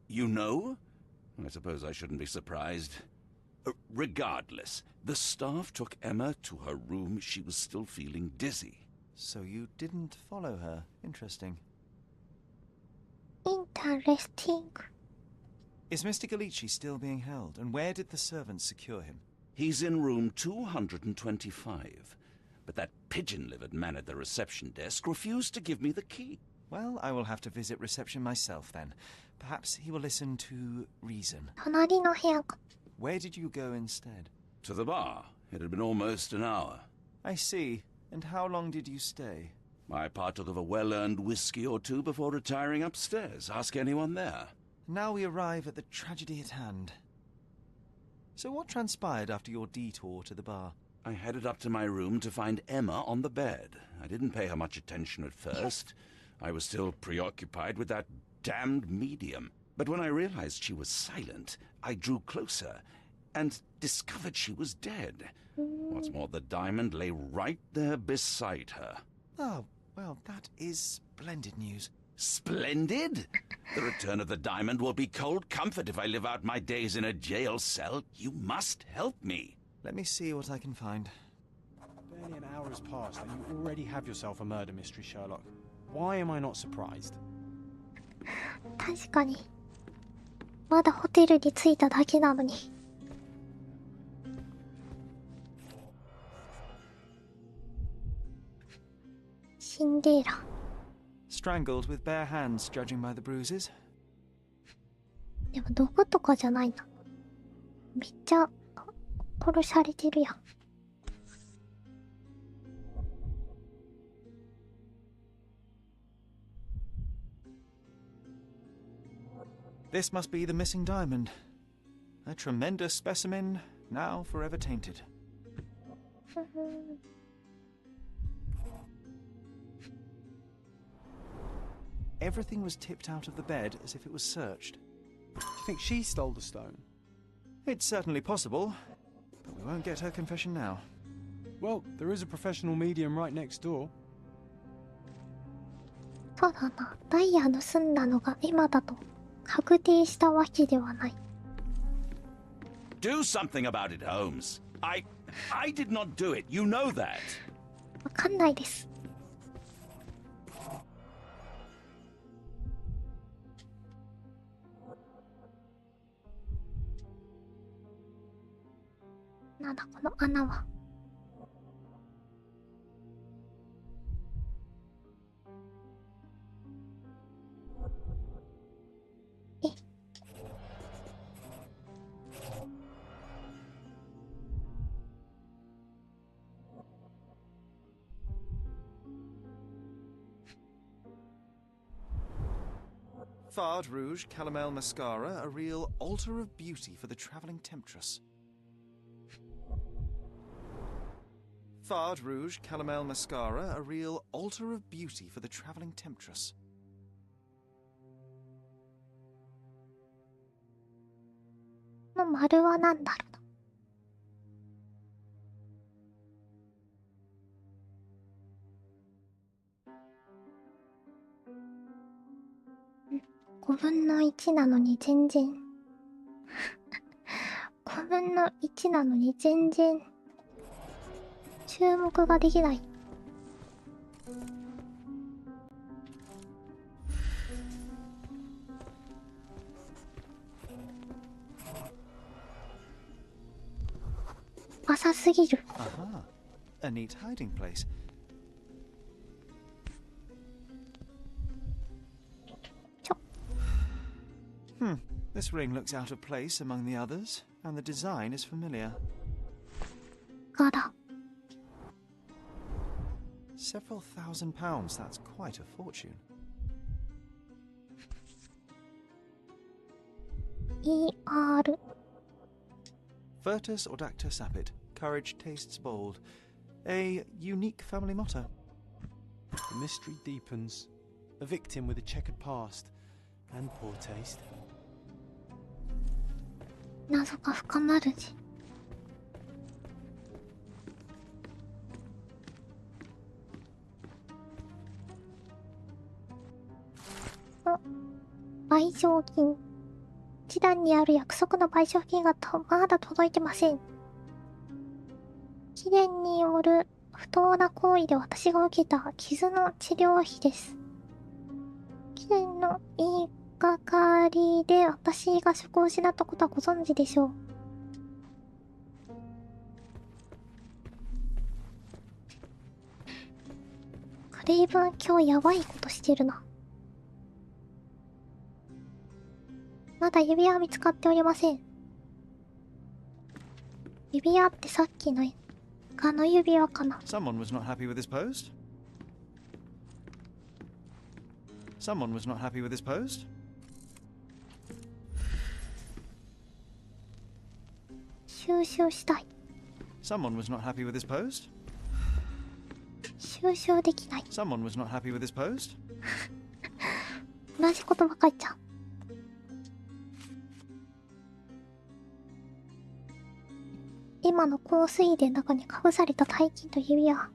know? I suppose I shouldn't be surprised. Regardless, the staff took Emma to her room. She was still feeling dizzy. So you didn't follow her. Interesting. Interesting. Is Mr. Galici still being held? And where did the servants secure him? He's in room 225. But that pigeon-livered man at the reception desk refused to give me the key. Well, I will have to visit reception myself then. Perhaps he will listen to reason. 隣の部屋か。 Where did you go instead? To the bar. It had been almost an hour. I see. And how long did you stay? I partook of a well-earned whiskey or two before retiring upstairs. Ask anyone there. Now we arrive at the tragedy at hand. So what transpired after your detour to the bar? I headed up to my room to find Emma on the bed. I didn't pay her much attention at first. I was still preoccupied with that damned medium. But when I realized she was silent, I drew closer and discovered she was dead. What's more, the diamond lay right there beside her. Oh, well, that is splendid news. Splendid? The return of the diamond will be cold comfort if I live out my days in a jail cell. You must help me. Let me see what I can find. Barely an hour has passed and you already have yourself a murder mystery, Sherlock. Why am I not surprised? 確かに。まだホテルに着いただけなのに。シンデレラ。Strangled with bare hands, judging by the bruises. でも毒とかじゃないな。めっちゃ殺されてるやん。This must be the missing diamond. A tremendous specimen, now forever tainted. Everything was tipped out of the bed as if it was searched. Do you think she stole the stone? It's certainly possible, but we won't get her confession now. Well, there is a professional medium right next door. そうだな。ダイヤ盗んだのが今だと確定したわけではない。Do something about it, Holmes. I did not do it. You know that. わかんないです。なんだこの穴は。Fard Rouge Calomel Mascara, a real altar of beauty for the travelling temptress. Fard Rouge Calomel Mascara, a real altar of beauty for the travelling temptress. この丸は何だろうな。5分の1なのに全然5分の1なのに全然注目ができない。浅すぎる。Aha, a neat hiding place. This ring looks out of place among the others, and the design is familiar. 柄。 Several £1,000s, that's quite a fortune. ER Virtus Audacta Sapit, courage tastes bold. A unique family motto. The mystery deepens. A victim with a checkered past and poor taste. 謎が深まるじ。賠償金。示談にある約束の賠償金がまだ届いてません。貴殿による不当な行為で私が受けた傷の治療費です。貴殿の言いがかりで私が職を失ったことはご存知でしょう。クレイブン今日やばいことしてるな。まだ指輪は見つかっておりません。指輪ってさっきのガの指輪かな。Someone was not happy with his post. Someone was not happy with his post. 収集したい。Someone was not happy with his post. 収集できない。Someone was not happy with his post. 同じことばかりじゃん。今の香水で中に隠された大金と指輪。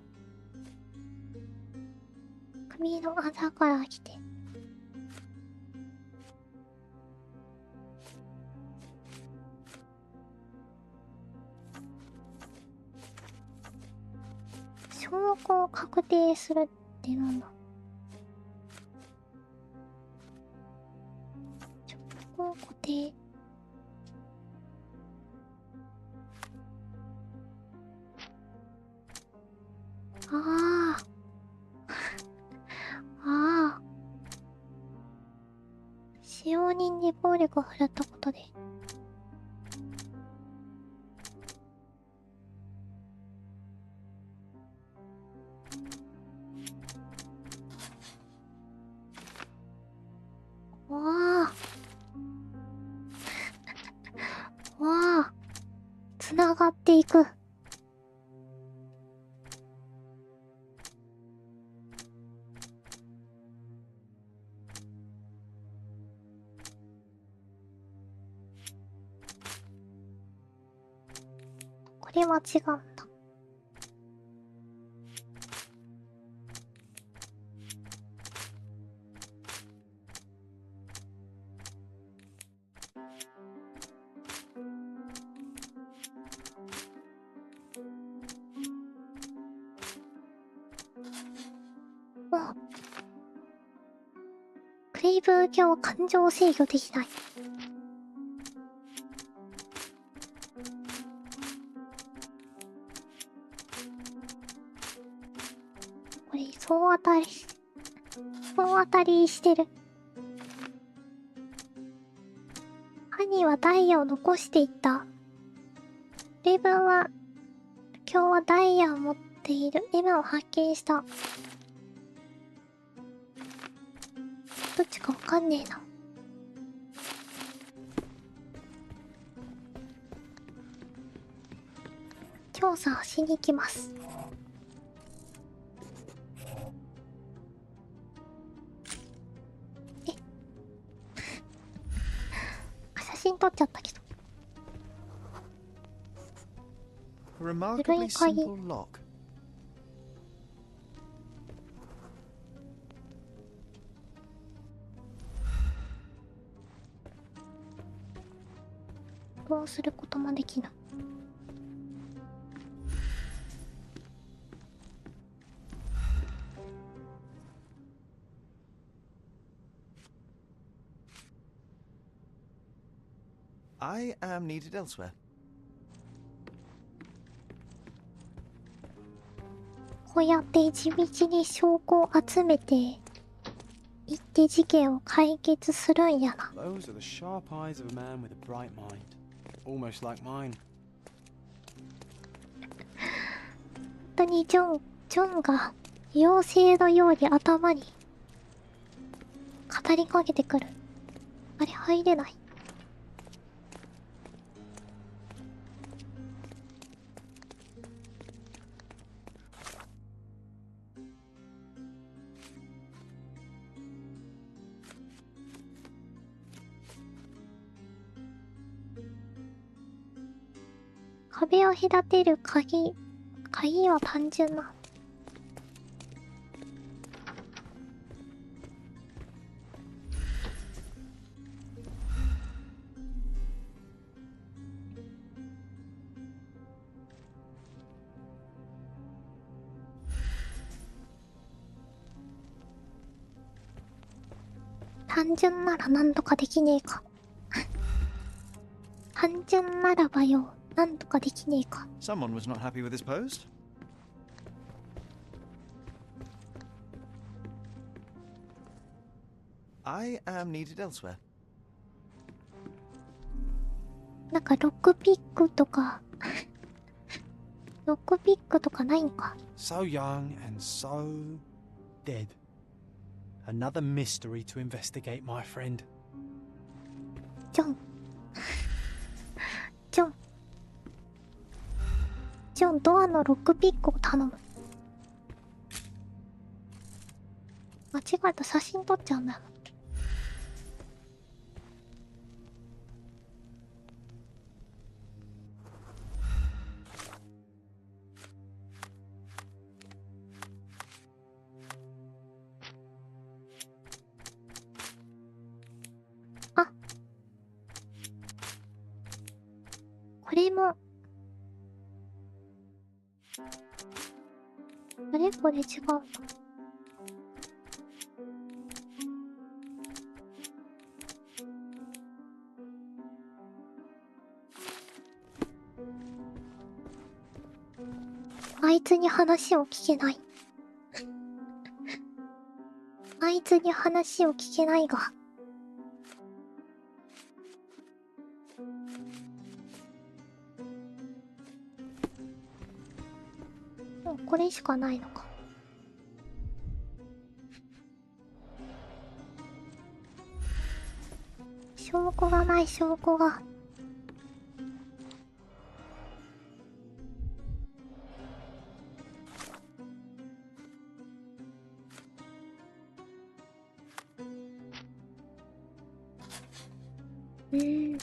首のあざから来て。証拠を確定するってなんだ。証拠を固定。ああ使用人に暴力を振るったことでわあがっていく。これは違うんだ。クレイブ受けを感情制御できない。これ総当たりしてる。犯人はダイヤを残していった。レイブンは今日はダイヤを持っている M を発見した。どっちかわかんねえな。調査しに行きます。写真撮っちゃったけど。Remarkably simple lock. どうすることもできない。I am needed elsewhere. こうやって地道に証拠を集めていって事件を解決するんやな。 Those are the sharp eyes of a man with a bright mind. Almost like mine. 本当にジョンが妖精のように頭に語りかけてくる。あれ入れない。壁を隔てる鍵は単純な。単純なら何とかできねえか。単純ならばよ、なんとかできねえか。 Someone was not happy with his post. I am needed elsewhere. なんかロックピックとかロックピックとかないんか。 So young and so dead. Another mystery to investigate, my friend. ジョンドアのロックピックを頼む。間違えた、写真撮っちゃうんだよ。あ、これもあれこれ違う。あいつに話を聞けない。あいつに話を聞けないが。もうこれしかないのか。証拠がない、証拠が。今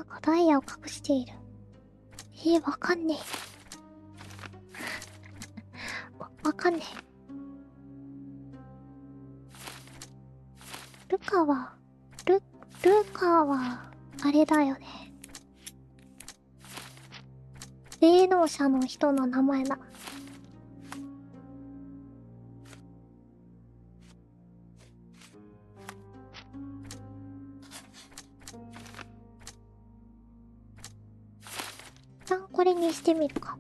がダイヤを隠している。わかんねえ。わかんねえ。ルカは、あれだよね。霊能者の人の名前だ。一旦これにしてみるか。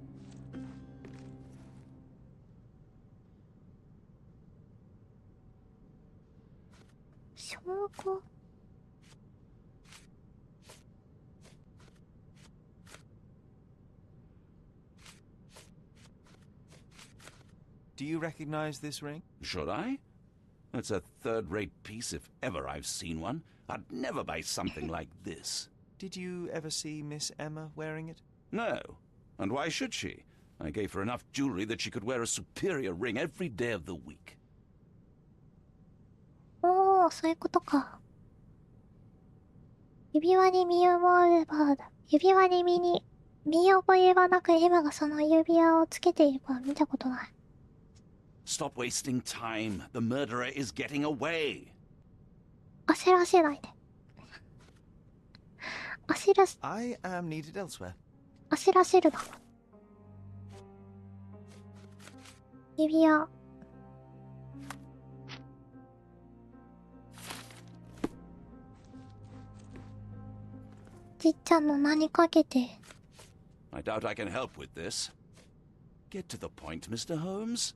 証拠。Do you recognize this ring? Should I? It's a third-rate piece if ever I've seen one. I'd never buy something like this. Did you ever see Miss Emma wearing it? No. And why should she? I gave her enough jewelry that she could wear a superior ring every day of the week. おー、そういうことか。指輪に見覚えはなく、エマがその指輪をつけているか見たことない。Stop wasting time. The murderer is getting away. 焦らせないで。I am needed elsewhere. 焦らせるな。指輪。じっちゃんの名にかけて。I doubt I can help with this. Get to the point, Mr. Holmes.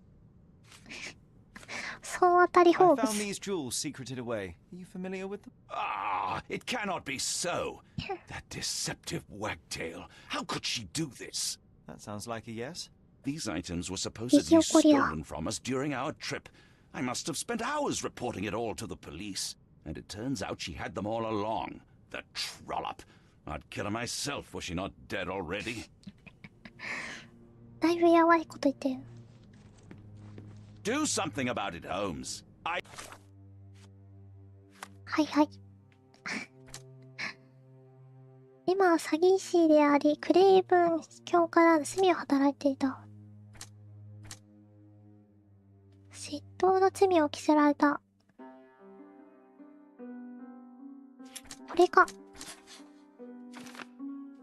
総当たりホー I ム found ズ。 these jewels secreted away. Are you familiar with them? Ah, it cannot be so. That deceptive wagtail. How could she do this? That sounds like a yes. These items were supposedly stolen from us during our trip. I must have spent hours reporting it all to the police. And it turns out she had them all along. The trollop. I'd kill her myself, was she not dead already? だいぶやばいこと言ってる。Do something about it, Holmes. はいはい。今は詐欺師であり、クレイブン教から盗みを働いていた。窃盗の罪を着せられた。これか。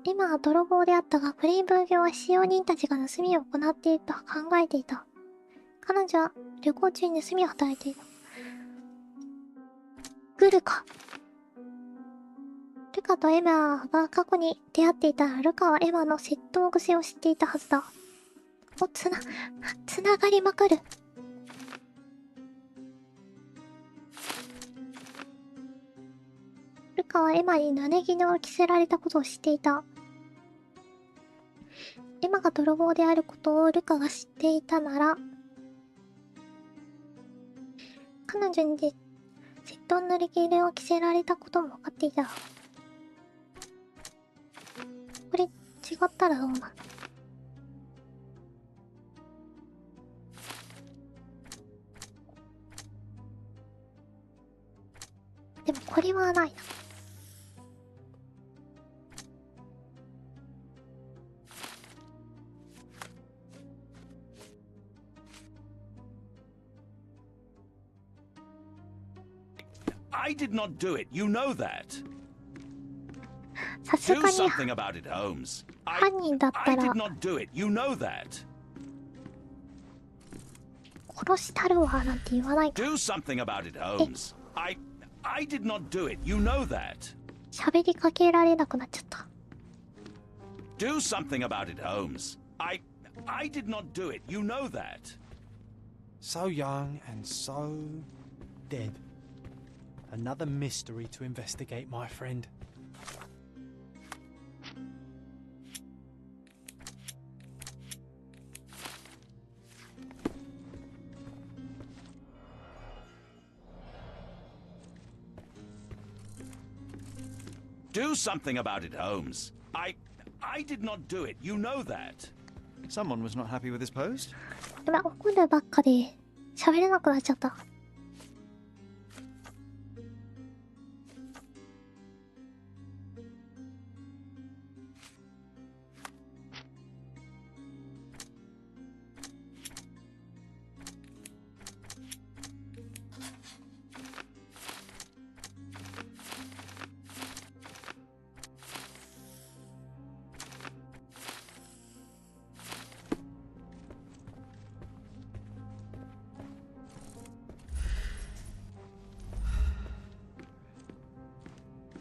今は泥棒であったが、クレイブン教は使用人たちが盗みを行っていると考えていた。彼女は旅行中に盗みを働いていた。グルカ。ルカとエマが過去に出会っていたら、ルカはエマの窃盗癖を知っていたはずだ。つながりまくる。ルカはエマに濡れ衣を着せられたことを知っていた。エマが泥棒であることをルカが知っていたなら、彼女に窃盗の濡れ衣を着せられたことも分かっていた。これ違ったらどうなの？でもこれはないな。I did not do it. You know that. さす Do がに something about it, Holmes. 犯人だった I ら did not do it. You know that. 殺したるわなんて言わないか Do something about it, Holmes. I did not do it. You know that. 喋りかけられなくなっちゃった。Do something about it, Holmes. I did not do it. You know that. So young and so dead. Another mystery to investigate, my friend. Do something about it, Holmes. I did not do it. You know that. Someone was not happy with his post. やばい、怒るばっかで喋れなくなっちゃった。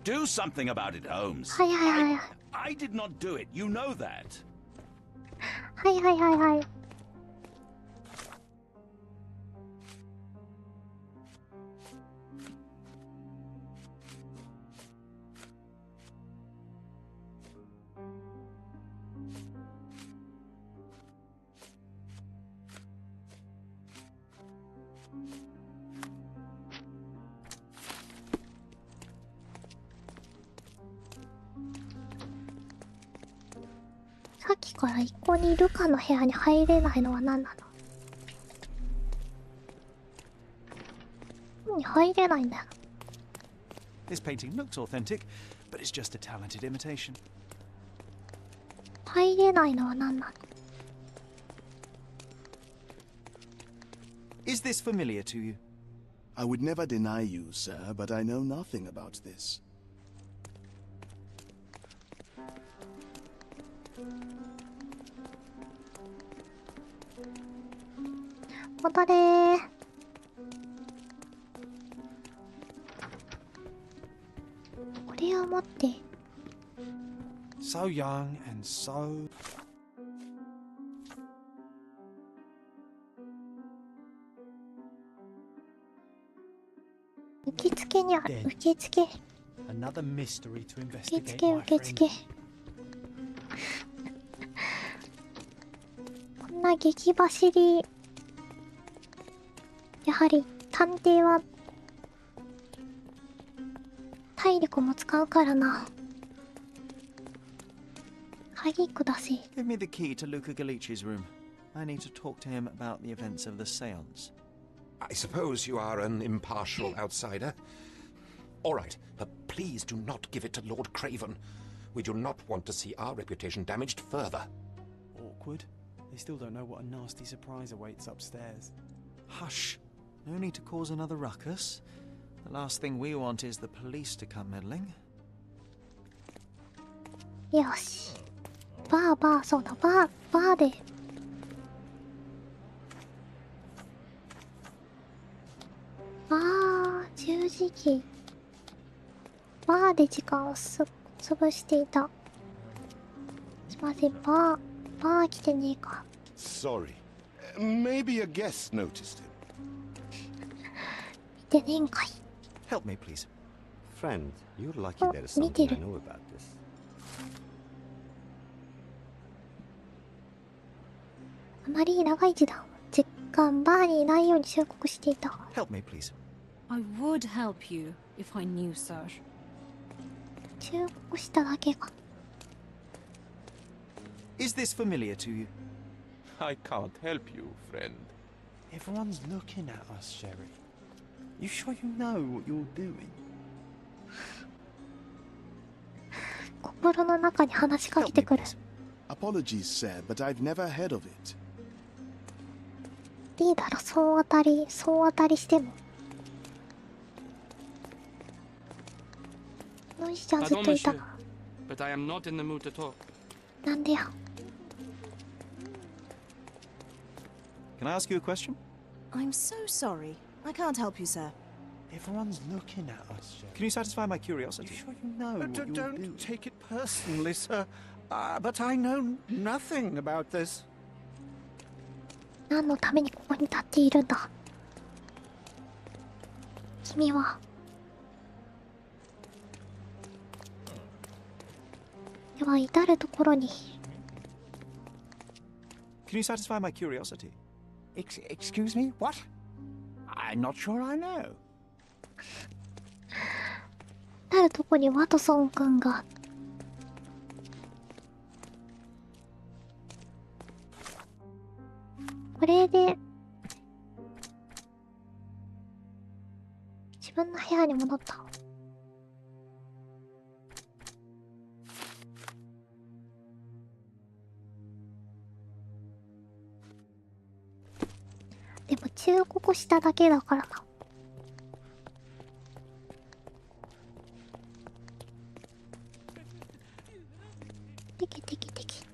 Do something about it, Holmes. はいはいはいはい。I did not do it. You know that. はいはいはいはい。さっきから一向にルカの部屋に入れないのは何なの？入れないんだよ。 This painting looks authentic, but it's just a talented imitation. 入れないのは何なの？ Is this familiar to you? I would never deny you, sir, but I know nothing about this. 戻れー。これを持って。 So young and so... 受付にある。受付。 Another mystery to 受 investigate, 付 my 受付。 friend. こんな激走り。やはり探偵は体力も使うからな。鍵ください。 Give me the key to Luca Galici's room. I need to talk to him about the events of the seance. I suppose you are an impartial outsider. All right, but please do not give it to Lord Craven. We do not want to see our reputation damaged further. Awkward. They still don't know what a nasty surprise awaits upstairs. Hush. No need to cause another ruckus. The last thing we want is the police to come meddling. よし。バー、そうだ、バーで。十字キー。バーで時間を潰していた。すいません、バー来てねえか。 Sorry. Maybe a guest noticed him. 見てねえんかい。 Help me, please. Friend, you're lucky there is something I know about this. あまり長い時間バーにいないように忠告していた。 Help me, please. I would help you if I knew, sir. 忠告しただけか。 Is this familiar to you? I can't help you, friend. Everyone's looking at us, Sherry. You sure you know what you're doing? 心の中に話しかけてくる。 Apologies, sir, but I've never heard of it. いいだろ、総当たりしても。ノイシちゃんずっといた。 But I am not in the mood to talk. なんでや。 Can I ask you a question? I'm so sorry. I can't help you, sir. Everyone's looking at us, Sherry. Can you satisfy my curiosity? You sure you know what you're doing? Don't take it personally, sir. But I know nothing about this. 何のためにここに立っているんだ。君は。では至るところに。 Can you satisfy my curiosity? Excuse me? What? I'm not sure I know. 至るるとこにワトソンくんが。これで自分の部屋に戻った。でも忠告しただけだからな。テキテキテキ。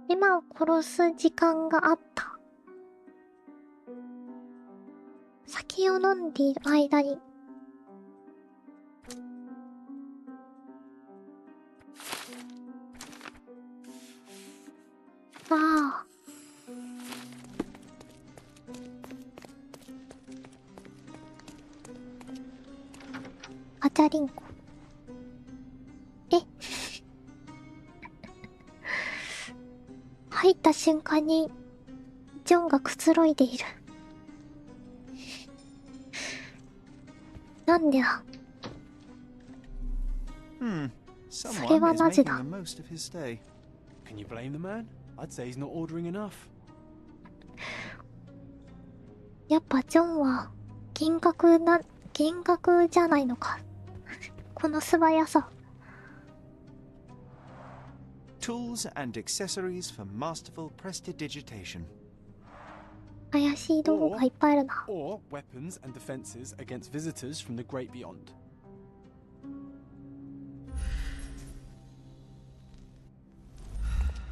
今殺す時間があった。酒を飲んでいる間にああ、ガチャリンコ。え入った瞬間にジョンがくつろいでいる。なんでだ。それはなぜだ。Can you blame the man? I'd say he's not ordering enough. やっぱジョンは幻覚じゃないのか。この素早さ。Tools and accessories for masterful prestidigitation. 怪しい道具がいっぱいあるな。Or weapons and defenses against visitors from the great beyond.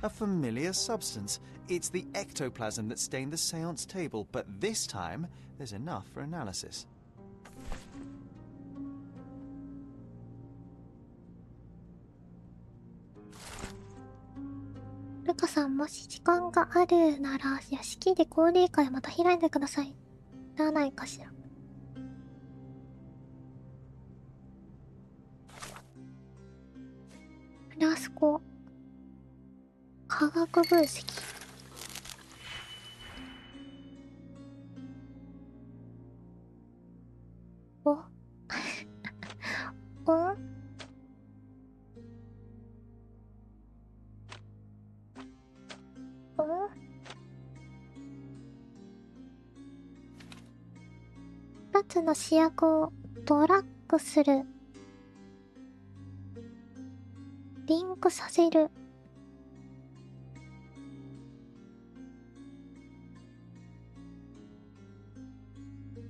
A familiar substance. It's the ectoplasm that stained the seance table, but this time there's enough for analysis. ルカさん、もし時間があるなら屋敷で交流会また開いてください。ならないかしら。フラスコ科学分析。おお2つの試薬をドラッグする。リンクさせる。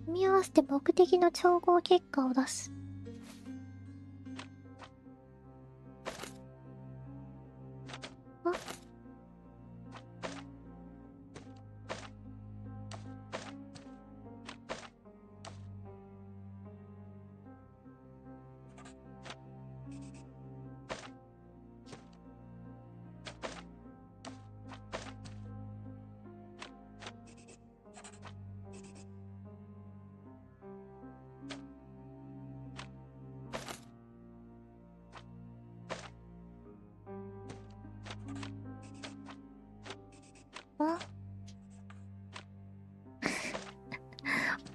組み合わせて目的の調合結果を出す。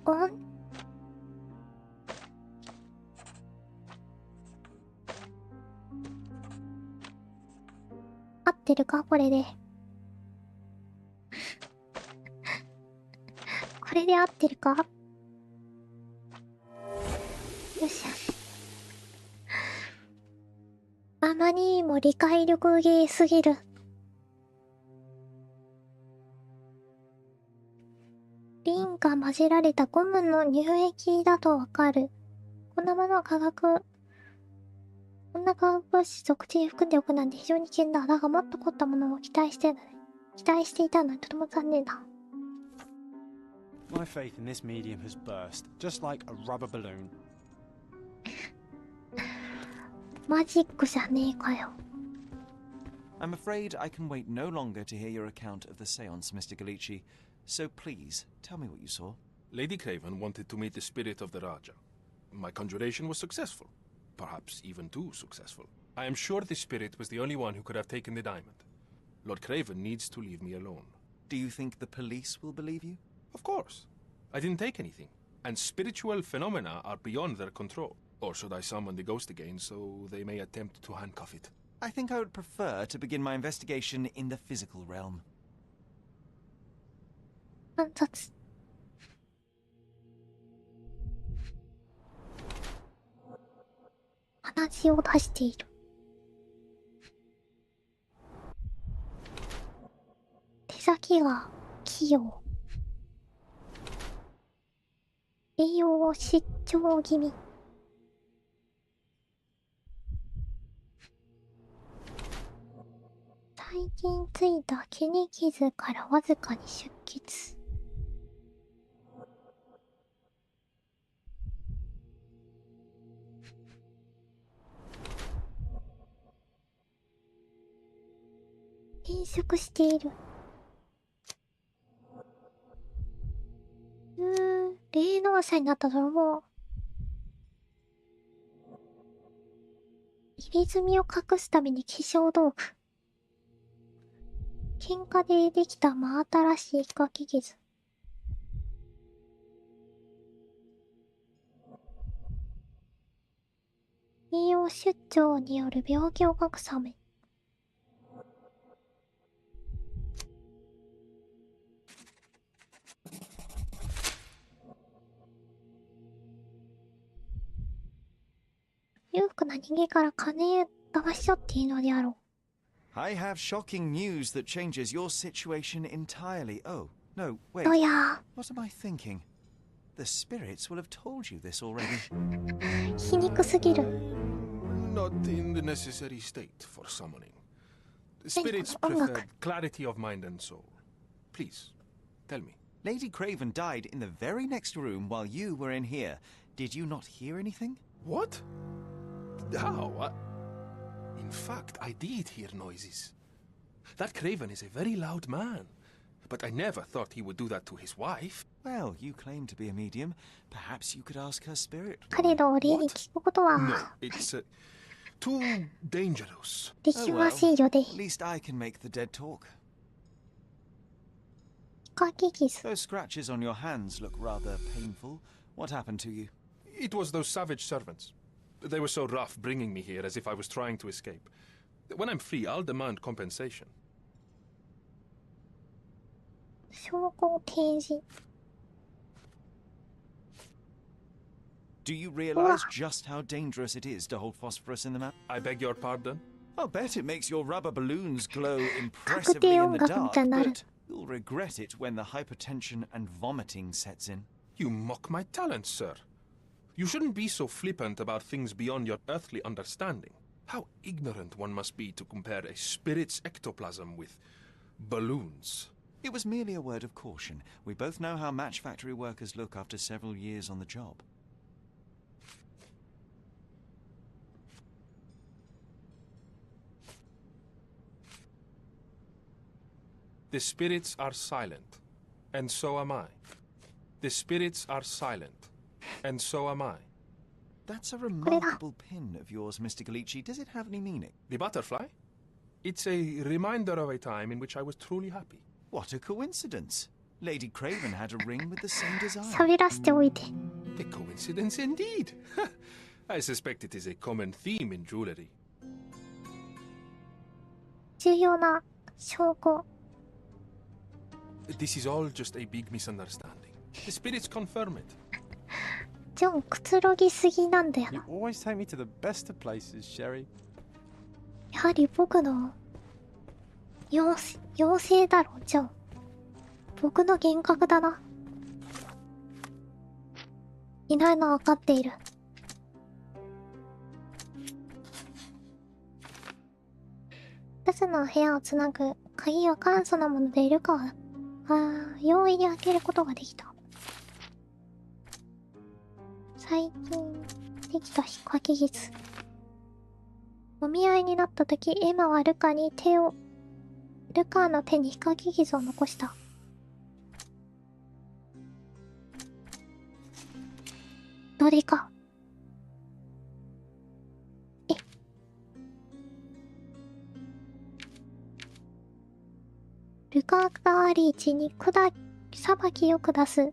あ、合ってるかこれで。これで合ってるか。よし。あまりにも理解力ゲーすぎる。リンが混ぜられたゴムの乳液だとわかる。こんなものはこんな化学物質を口に含んでおくなんて非常に危険だ。だがもっと凝ったものを期待していたのにとても残念だ。My faith in this medium has burst, just like a rubber balloon. マジックじゃねえかよ。I'm afraid I can wait no longer to hear your account of the seance, Mr. Galici. So please, tell me what you saw. Lady Craven wanted to meet the spirit of the Raja. My conjuration was successful. Perhaps even too successful. I am sure the spirit was the only one who could have taken the diamond. Lord Craven needs to leave me alone. Do you think the police will believe you? Of course. I didn't take anything, and spiritual phenomena are beyond their control. Or should I summon the ghost again so they may attempt to handcuff it? I think I would prefer to begin my investigation in the physical realm. 観察。鼻血を出している。手先が器用。栄養を失調気味。最近ついた切り傷からわずかに出血。変色している。霊能者になった泥棒。入れ墨を隠すために化粧道具。喧嘩でできた真新しい書き傷。栄養出張による病気を隠すため。裕福な人間から金を騙し取っているのであろう。I have shocking news that changes your situation entirely. Oh, no, wait. どや。What am I thinking? The spirits will have told you this already. 皮肉すぎる。Not in the necessary state for summoning. The spirits prefer clarity of mind and soul. Please, tell me. Lady Craven died in the very next room while you were in here. Did you not hear anything? What? How? In fact, I did hear noises. That Craven is a very loud man. But I never thought he would do that to his wife. Well, you claim to be a medium. Perhaps you could ask her spirit. 彼のお礼に聞くことは。No, it's too dangerous. できませんよね。At least I can make the dead talk. 書き傷。Those scratches on your hands look rather painful. What happened to you? It was those savage servants. They were so rough bringing me here as if I was trying to escape. When I'm free, I'll demand compensation. 証拠提示。Do you realize just how dangerous it is to hold phosphorus in the mouth? I beg your pardon? I'll bet it makes your rubber balloons glow impressively in the dark, but you'll regret it when the hypertension and vomiting sets in. You mock my talents, sir. You shouldn't be so flippant about things beyond your earthly understanding. How ignorant one must be to compare a spirit's ectoplasm with balloons. It was merely a word of caution. We both know how match factory workers look after several years on the job. The spirits are silent, and so am I. The spirits are silent, and so am I. That's a remarkable pin of yours, Mr. Galici. Does it have any meaning? The butterfly? It's a reminder of a time in which I was truly happy. What a coincidence. Lady Craven had a ring with the same design. 喋らせておいて。A coincidence indeed. I suspect it is a common theme in jewelry. 重要な証拠。This is all just a big misunderstanding. The spirits confirm it. ジョン、くつろぎすぎなんだよな。You always take me to the best of places, Sherry. やはり僕の妖精だろ、ジョン。僕の幻覚だな。いないのは分かっている。2つの部屋をつなぐ鍵は簡素なものでいるか。容易に開けることができた。最近できた書き傷。お見合いになった時、エマはルカの手に書き傷を残した。どれか。ルカガーリーチに裁きを下す。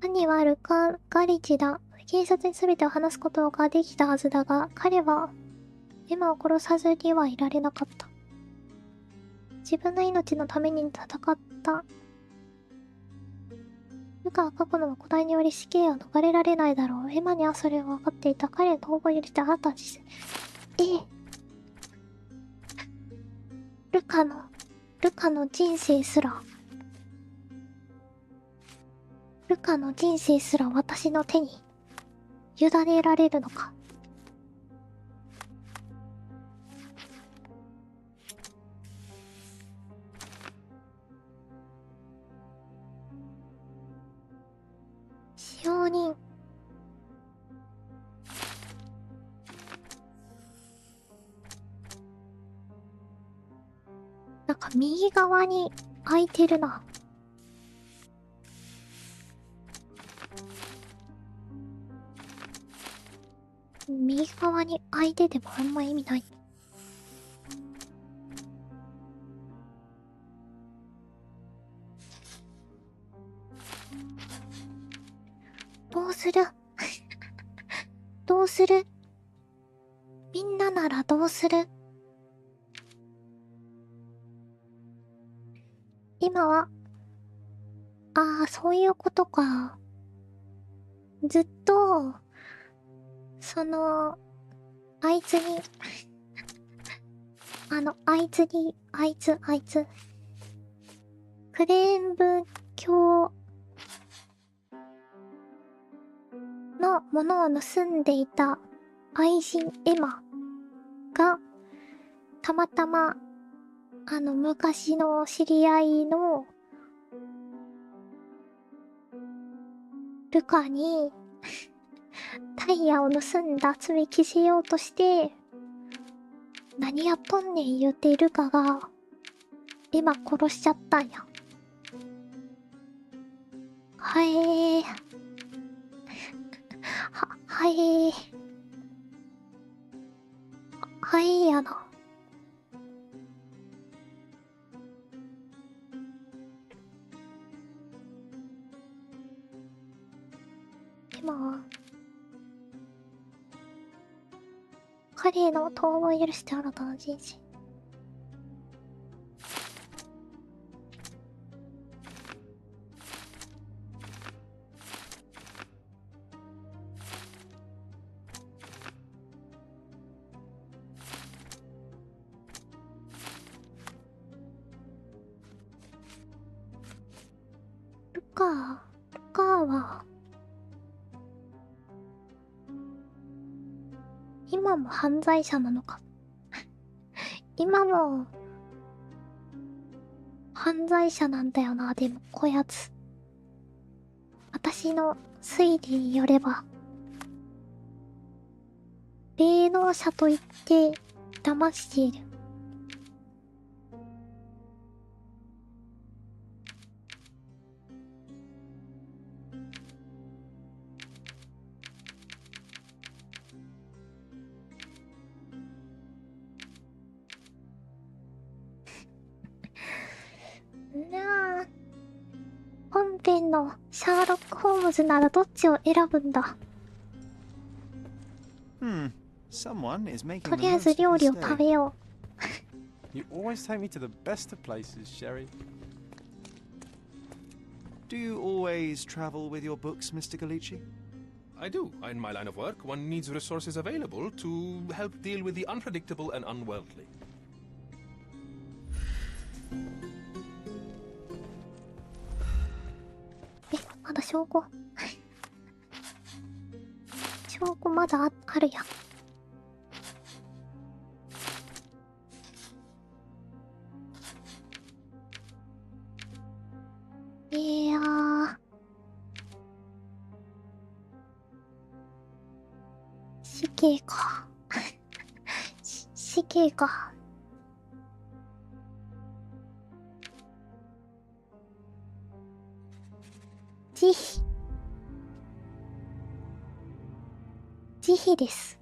兄はルカガリチだ。警察に全てを話すことができたはずだが、彼はエマを殺さずにはいられなかった。自分の命のために戦った。ルカは過去の行いにより死刑を逃れられないだろう。エマにはそれを分かっていた。彼の逃亡を許してあなたは実践。ルカの人生すら私の手に委ねられるのか。使用人。なんか右側に空いてるな。右側に空いててもあんま意味ない。どうするどうするみんなならどうする？今は、ああ、そういうことか。ずっと、あいつに、あいつ、クレーンブ教のものを盗んでいた愛人エマが、たまたま、昔の知り合いのルカにタイヤを盗んだ罪着せようとして、何やっとんねん言うてルカが今殺しちゃったんや。はいはいやな。今は彼の逃亡を許して新たな人生。ルカは今も犯罪者なのか。今も犯罪者なんだよな。でもこやつ、私の推理によれば霊能者と言って騙している。なあ、本編のシャーロック・ホームズならどっちを選ぶんだ。とりあえず料理を食べよう。You always take me to the best of places, Sherry. Do you always travel with your books, Mr. Galici? I do. In my line of work, one needs resources available to help deal with the unpredictable and unworldly. まだ証拠証拠まだあるやん。いやー、死刑か死刑か。慈悲です。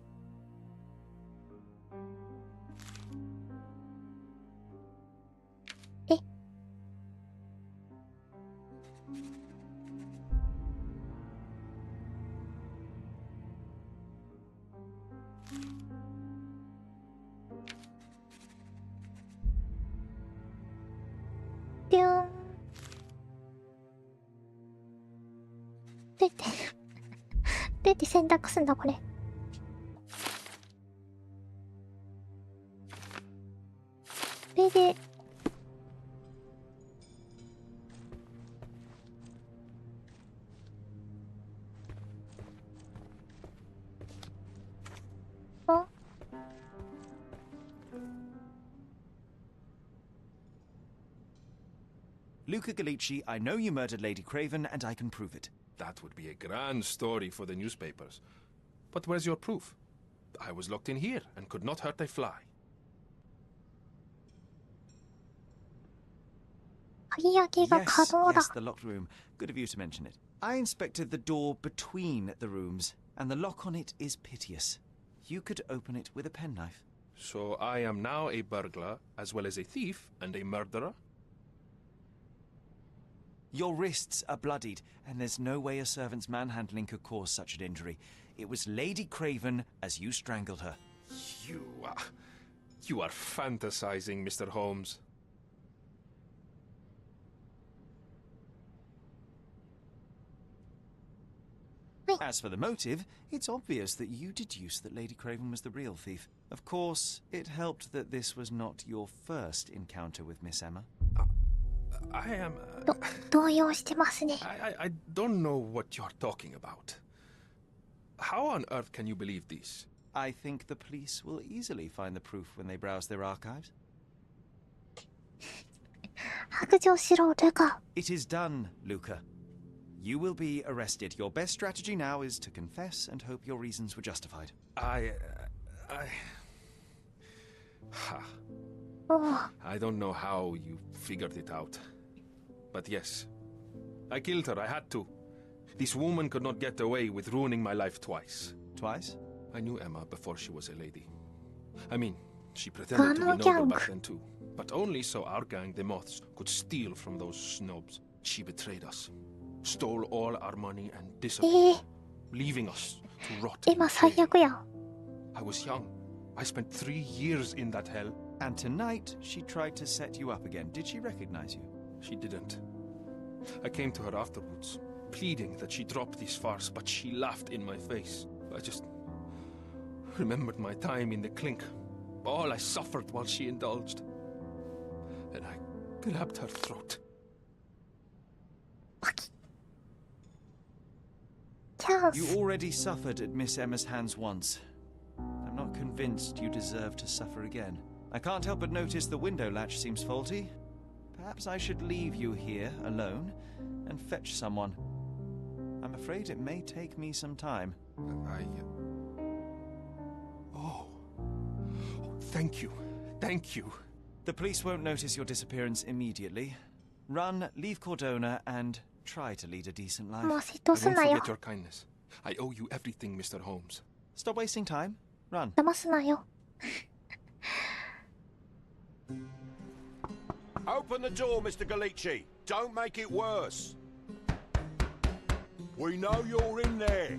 ピューン。どうやってどうやって選択すんだこれ。これであ、Luca Galici, I know you murdered Lady Craven, and I can prove it. That would be a grand story for the newspapers. But where's your proof? I was locked in here and could not hurt a fly. 鍵開けが可能だ。 Yes, the locked room. Good of you to mention it. I inspected the door between the rooms, and the lock on it is piteous. You could open it with a penknife. So I am now a burglar, as well as a thief and a murderer? Your wrists are bloodied, and there's no way a servant's manhandling could cause such an injury. It was Lady Craven as you strangled her. You are fantasizing, Mr. Holmes. As for the motive, it's obvious that you deduced that Lady Craven was the real thief. Of course, it helped that this was not your first encounter with Miss Emma. I am... 動揺してますね。 I don't know what you're talking about. How on earth can you believe these? I think the police will easily find the proof when they browse their archives. 白状しろ、ルカ。 It is done, Luca. You will be arrested. Your best strategy now is to confess and hope your reasons were justified. I don't know how you figured it out. But yes, I killed her. I had to. This woman could not get away with ruining my life twice. Twice? I knew Emma before she was a lady. I mean, she pretended to be noble back then too. But only so our gang, the Moths, could steal from those snobs. She betrayed us. Stole all our money and disappeared, leaving us to rot. 今最悪やん。 I was young. I spent 3 years in that hell. And tonight, she tried to set you up again. Did she recognize you? She didn't. I came to her afterwards, pleading that she drop this farce, but she laughed in my face. I just remembered my time in the clink, all I suffered while she indulged. And I grabbed her throat. You already suffered at Miss Emma's hands once. I'm not convinced you deserve to suffer again. I can't help but notice the window latch seems faulty. Perhaps I should leave you here alone and fetch someone. I'm afraid it may take me some time. Oh, thank you. Thank you. The police won't notice your disappearance immediately. Run, leave Cordona, and try to lead a decent life. I won't forget your kindness. I owe you everything, Mr. Holmes. Stop wasting time. Run. 騙すなよ。 Open the door, Mr. Galici. Don't make it worse. We know you're in there.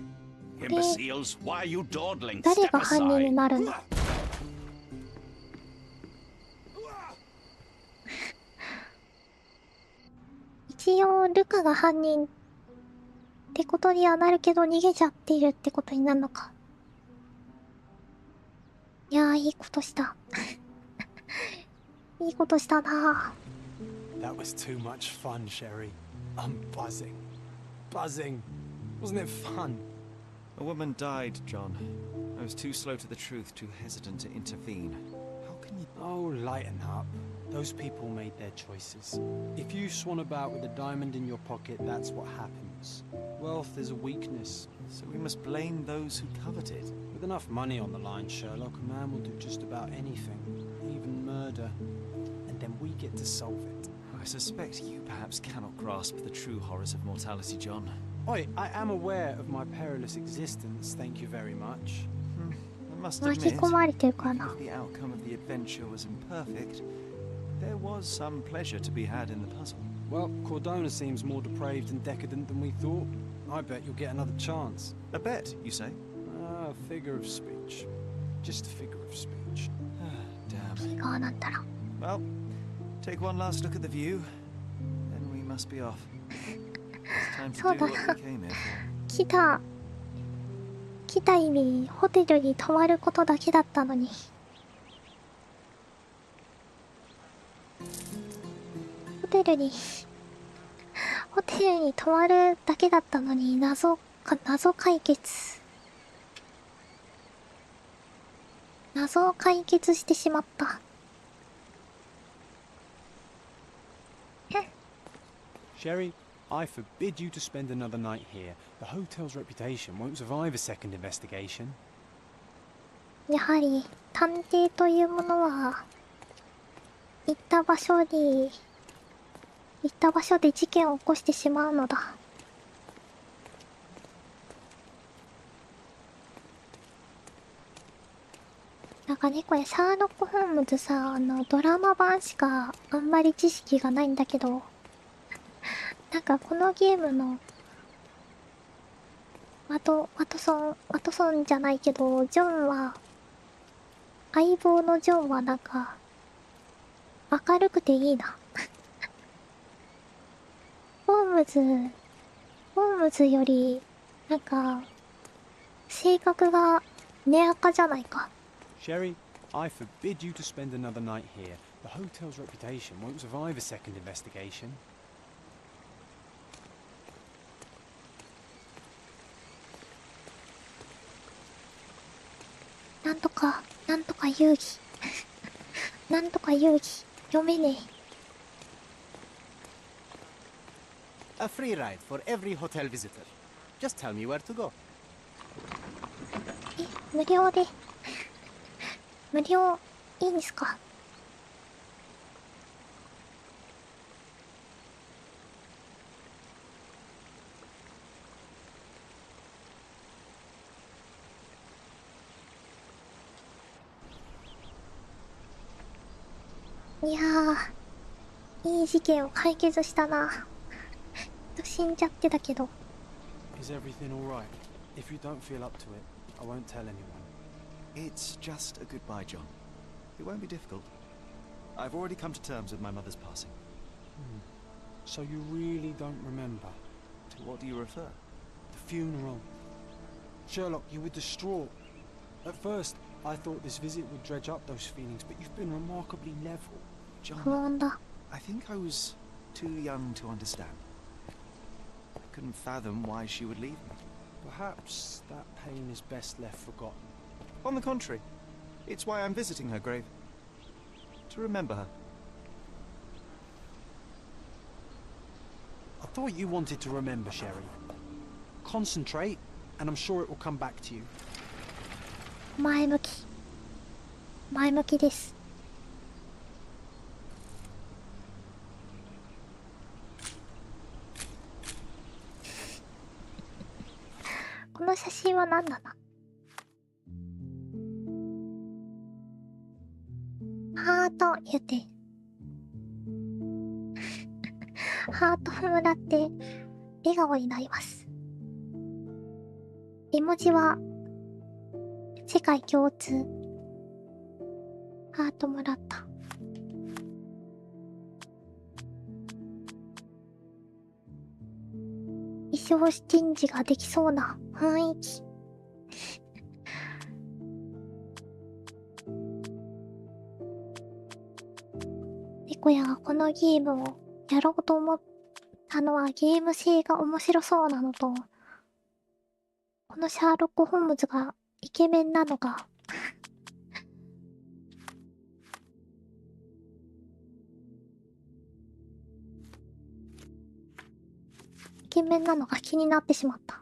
Imbeciles, why are you dawdling? 誰 Step が犯人に aside. なるの？一応ルカが犯人ってことにはなるけど逃げちゃっているってことになるのか。いやー、いいことした。いいことしたな。 That was too much fun, Sherry. I'm buzzing. Buzzing. Wasn't it fun? A woman died, John. I was too slow to the truth, too hesitant to intervene. How can you... Oh, lighten up. Those people made their choices. If you swan about with a diamond in your pocket, that's what happens. Wealth is a weakness. So we must blame those who covet it. With enough money on the line, Sherlock, a man will do just about anything, even murder. And then we get to solve it. I suspect you perhaps cannot grasp the true horrors of mortality, John. Oi, I am aware of my perilous existence, thank you very much. I must 巻き admit, 込まれてるか even な。 if the outcome of the adventure was imperfect, there was some pleasure to be had in the puzzle. Well, Cordona seems more depraved and decadent than we thought. I bet you'll get another chance. A bet, you say? Ah, a figure of speech. Just a figure of speech. Damn. フィガーなんだら。 Well, take one last look at the view. must be off. It's time そう to だ do な。 what we came here for. 来た意味、ホテルに泊まることだけだったのに。ホテルに泊まるだけだったのに、謎解決。謎を解決してしまった。Sherry, I forbid you to spend another night here. The hotel's reputation won't survive a second investigation. やはり探偵というものは行った場所で事件を起こしてしまうのだ。なんかね、これシャーロック・ホームズさ、ドラマ版しかあんまり知識がないんだけど、なんかこのゲームのワトソンじゃないけど、ジョンは、相棒のジョンはなんか明るくていいな。ホームズよりなんか性格が根垢じゃないか。Sherry, I forbid you to spend another night here. The hotel's reputation won't survive a second investigation. なんとか遊戯なんとか遊戯読めねA free ride for every hotel visitor. Just tell me where to go. え。無料で無料いいんですか？いやー、いい事件を解決したな。死んじゃってたけど。Is everything alright? If you don't feel up to it, I won't tell anyone. It's just a goodbye, John. It won't be difficult. I've already come to terms with my mother's passing. So you really don't remember? To what do you refer? The funeral. Sherlock, you were distraught. At first, I thought this visit would dredge up those feelings, but you've been remarkably level. John, I think I was too young to understand. I couldn't fathom why she would leave me. Perhaps that pain is best left forgotten. On the contrary, it's why I'm visiting her grave. To remember her. I thought you wanted to remember, Sherry. Concentrate, and I'm sure it will come back to you. 前向きです。この写真は何なの？ハート言って。ハートをもらって笑顔になります。絵文字は世界共通。ハートもらった。衣装チェンジができそうな雰囲気。猫屋がこのゲームをやろうと思ったのはゲーム性が面白そうなのと、このシャーロック・ホームズがイケメンなのがイケメンなのが気になってしまった。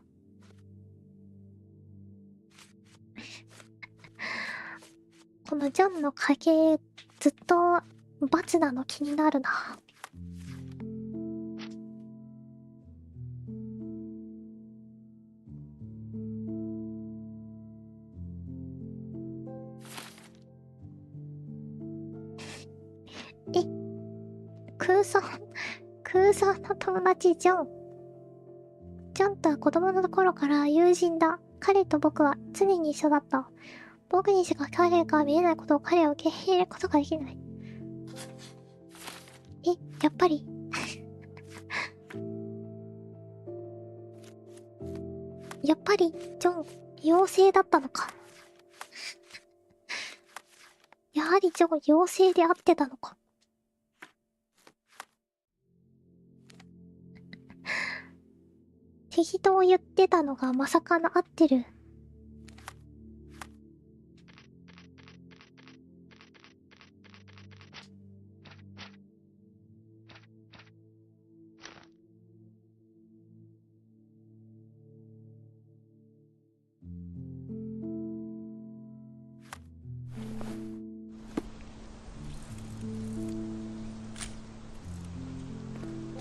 このジョンの影ずっと罰なの気になるな。空想の友達ジョンとは子供の頃から友人だ。彼と僕は常に一緒だった。僕にしか彼が見えないことを彼は受け入れることができない。やっぱりやっぱりジョン妖精だったのか。やはりジョン妖精であってたのか。適当言ってたのがまさかの合ってる。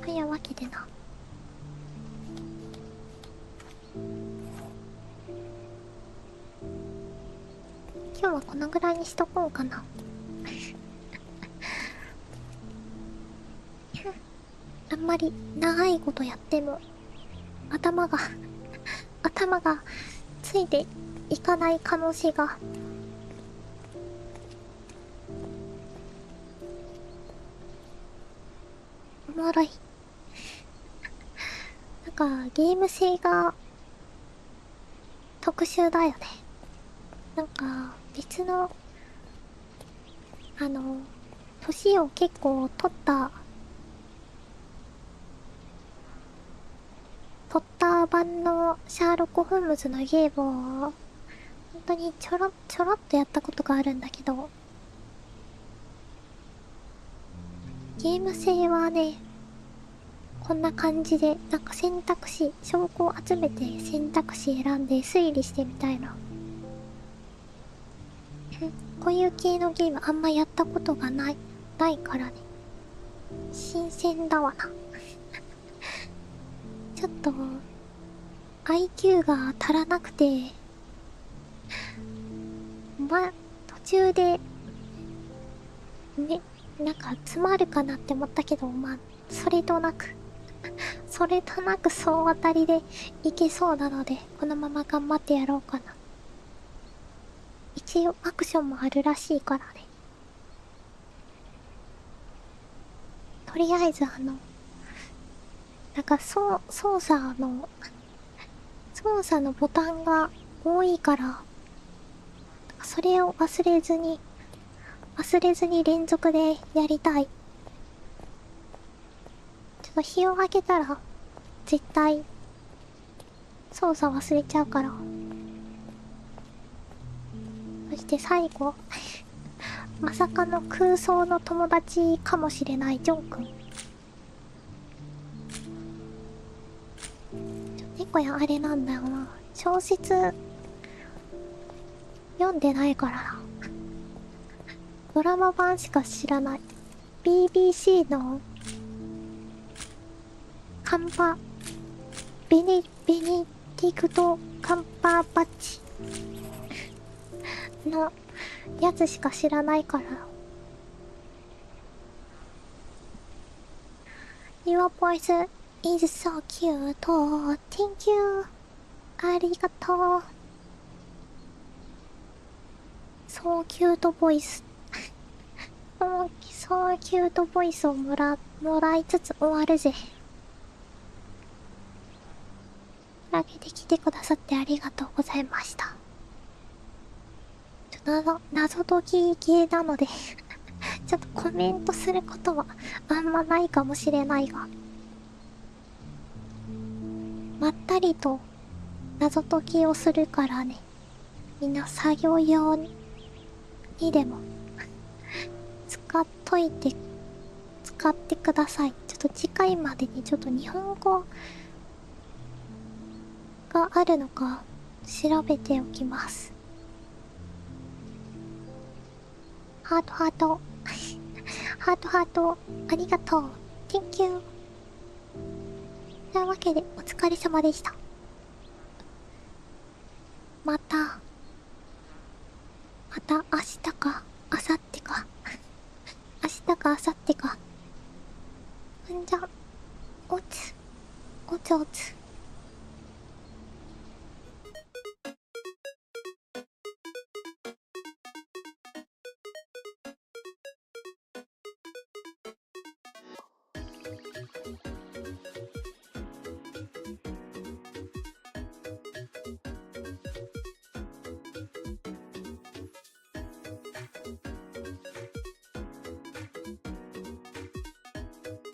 というわけでな。今日はこのぐらいにしとこうかな。あんまり長いことやっても頭がついていかない可能性が。おもろい。なんかゲーム性が特殊だよね。なんか別の年を結構取った版のシャーロック・ホームズのゲームを本当にちょろっとやったことがあるんだけど、ゲーム性はねこんな感じで、なんか選択肢、証拠を集めて選択肢選んで推理してみたいな。こういう系のゲームあんまやったことがないからね、新鮮だわな。ちょっと IQ が足らなくて、途中でね、なんか詰まるかなって思ったけど、それとなく総当たりでいけそうなので、このまま頑張ってやろうかな。一応アクションもあるらしいからね。とりあえずなんか操作のボタンが多いから、それを忘れずに連続でやりたい。ちょっと日を明けたら絶対操作忘れちゃうから。そして最後まさかの空想の友達かもしれないジョンくん。猫やあれなんだよな、小説読んでないからな。ドラマ版しか知らない。 BBC のベネディクト・カンパーバッチのやつしか知らないから。 Your voice is so cute. Thank you. ありがとう。そうキュートボイスそうキュートボイスをもらいつつ終わるぜ。上げてきてくださってありがとうございました。謎解き系なのでちょっとコメントすることはあんまないかもしれないが、まったりと謎解きをするからね、みんな作業用にでも使ってください。ちょっと次回までにちょっと日本語があるのか調べておきます。ハートハートハートありがとう。 Thank you。 というわけでお疲れ様でした。また明日か明後日か明日か明後日か。んじゃおつ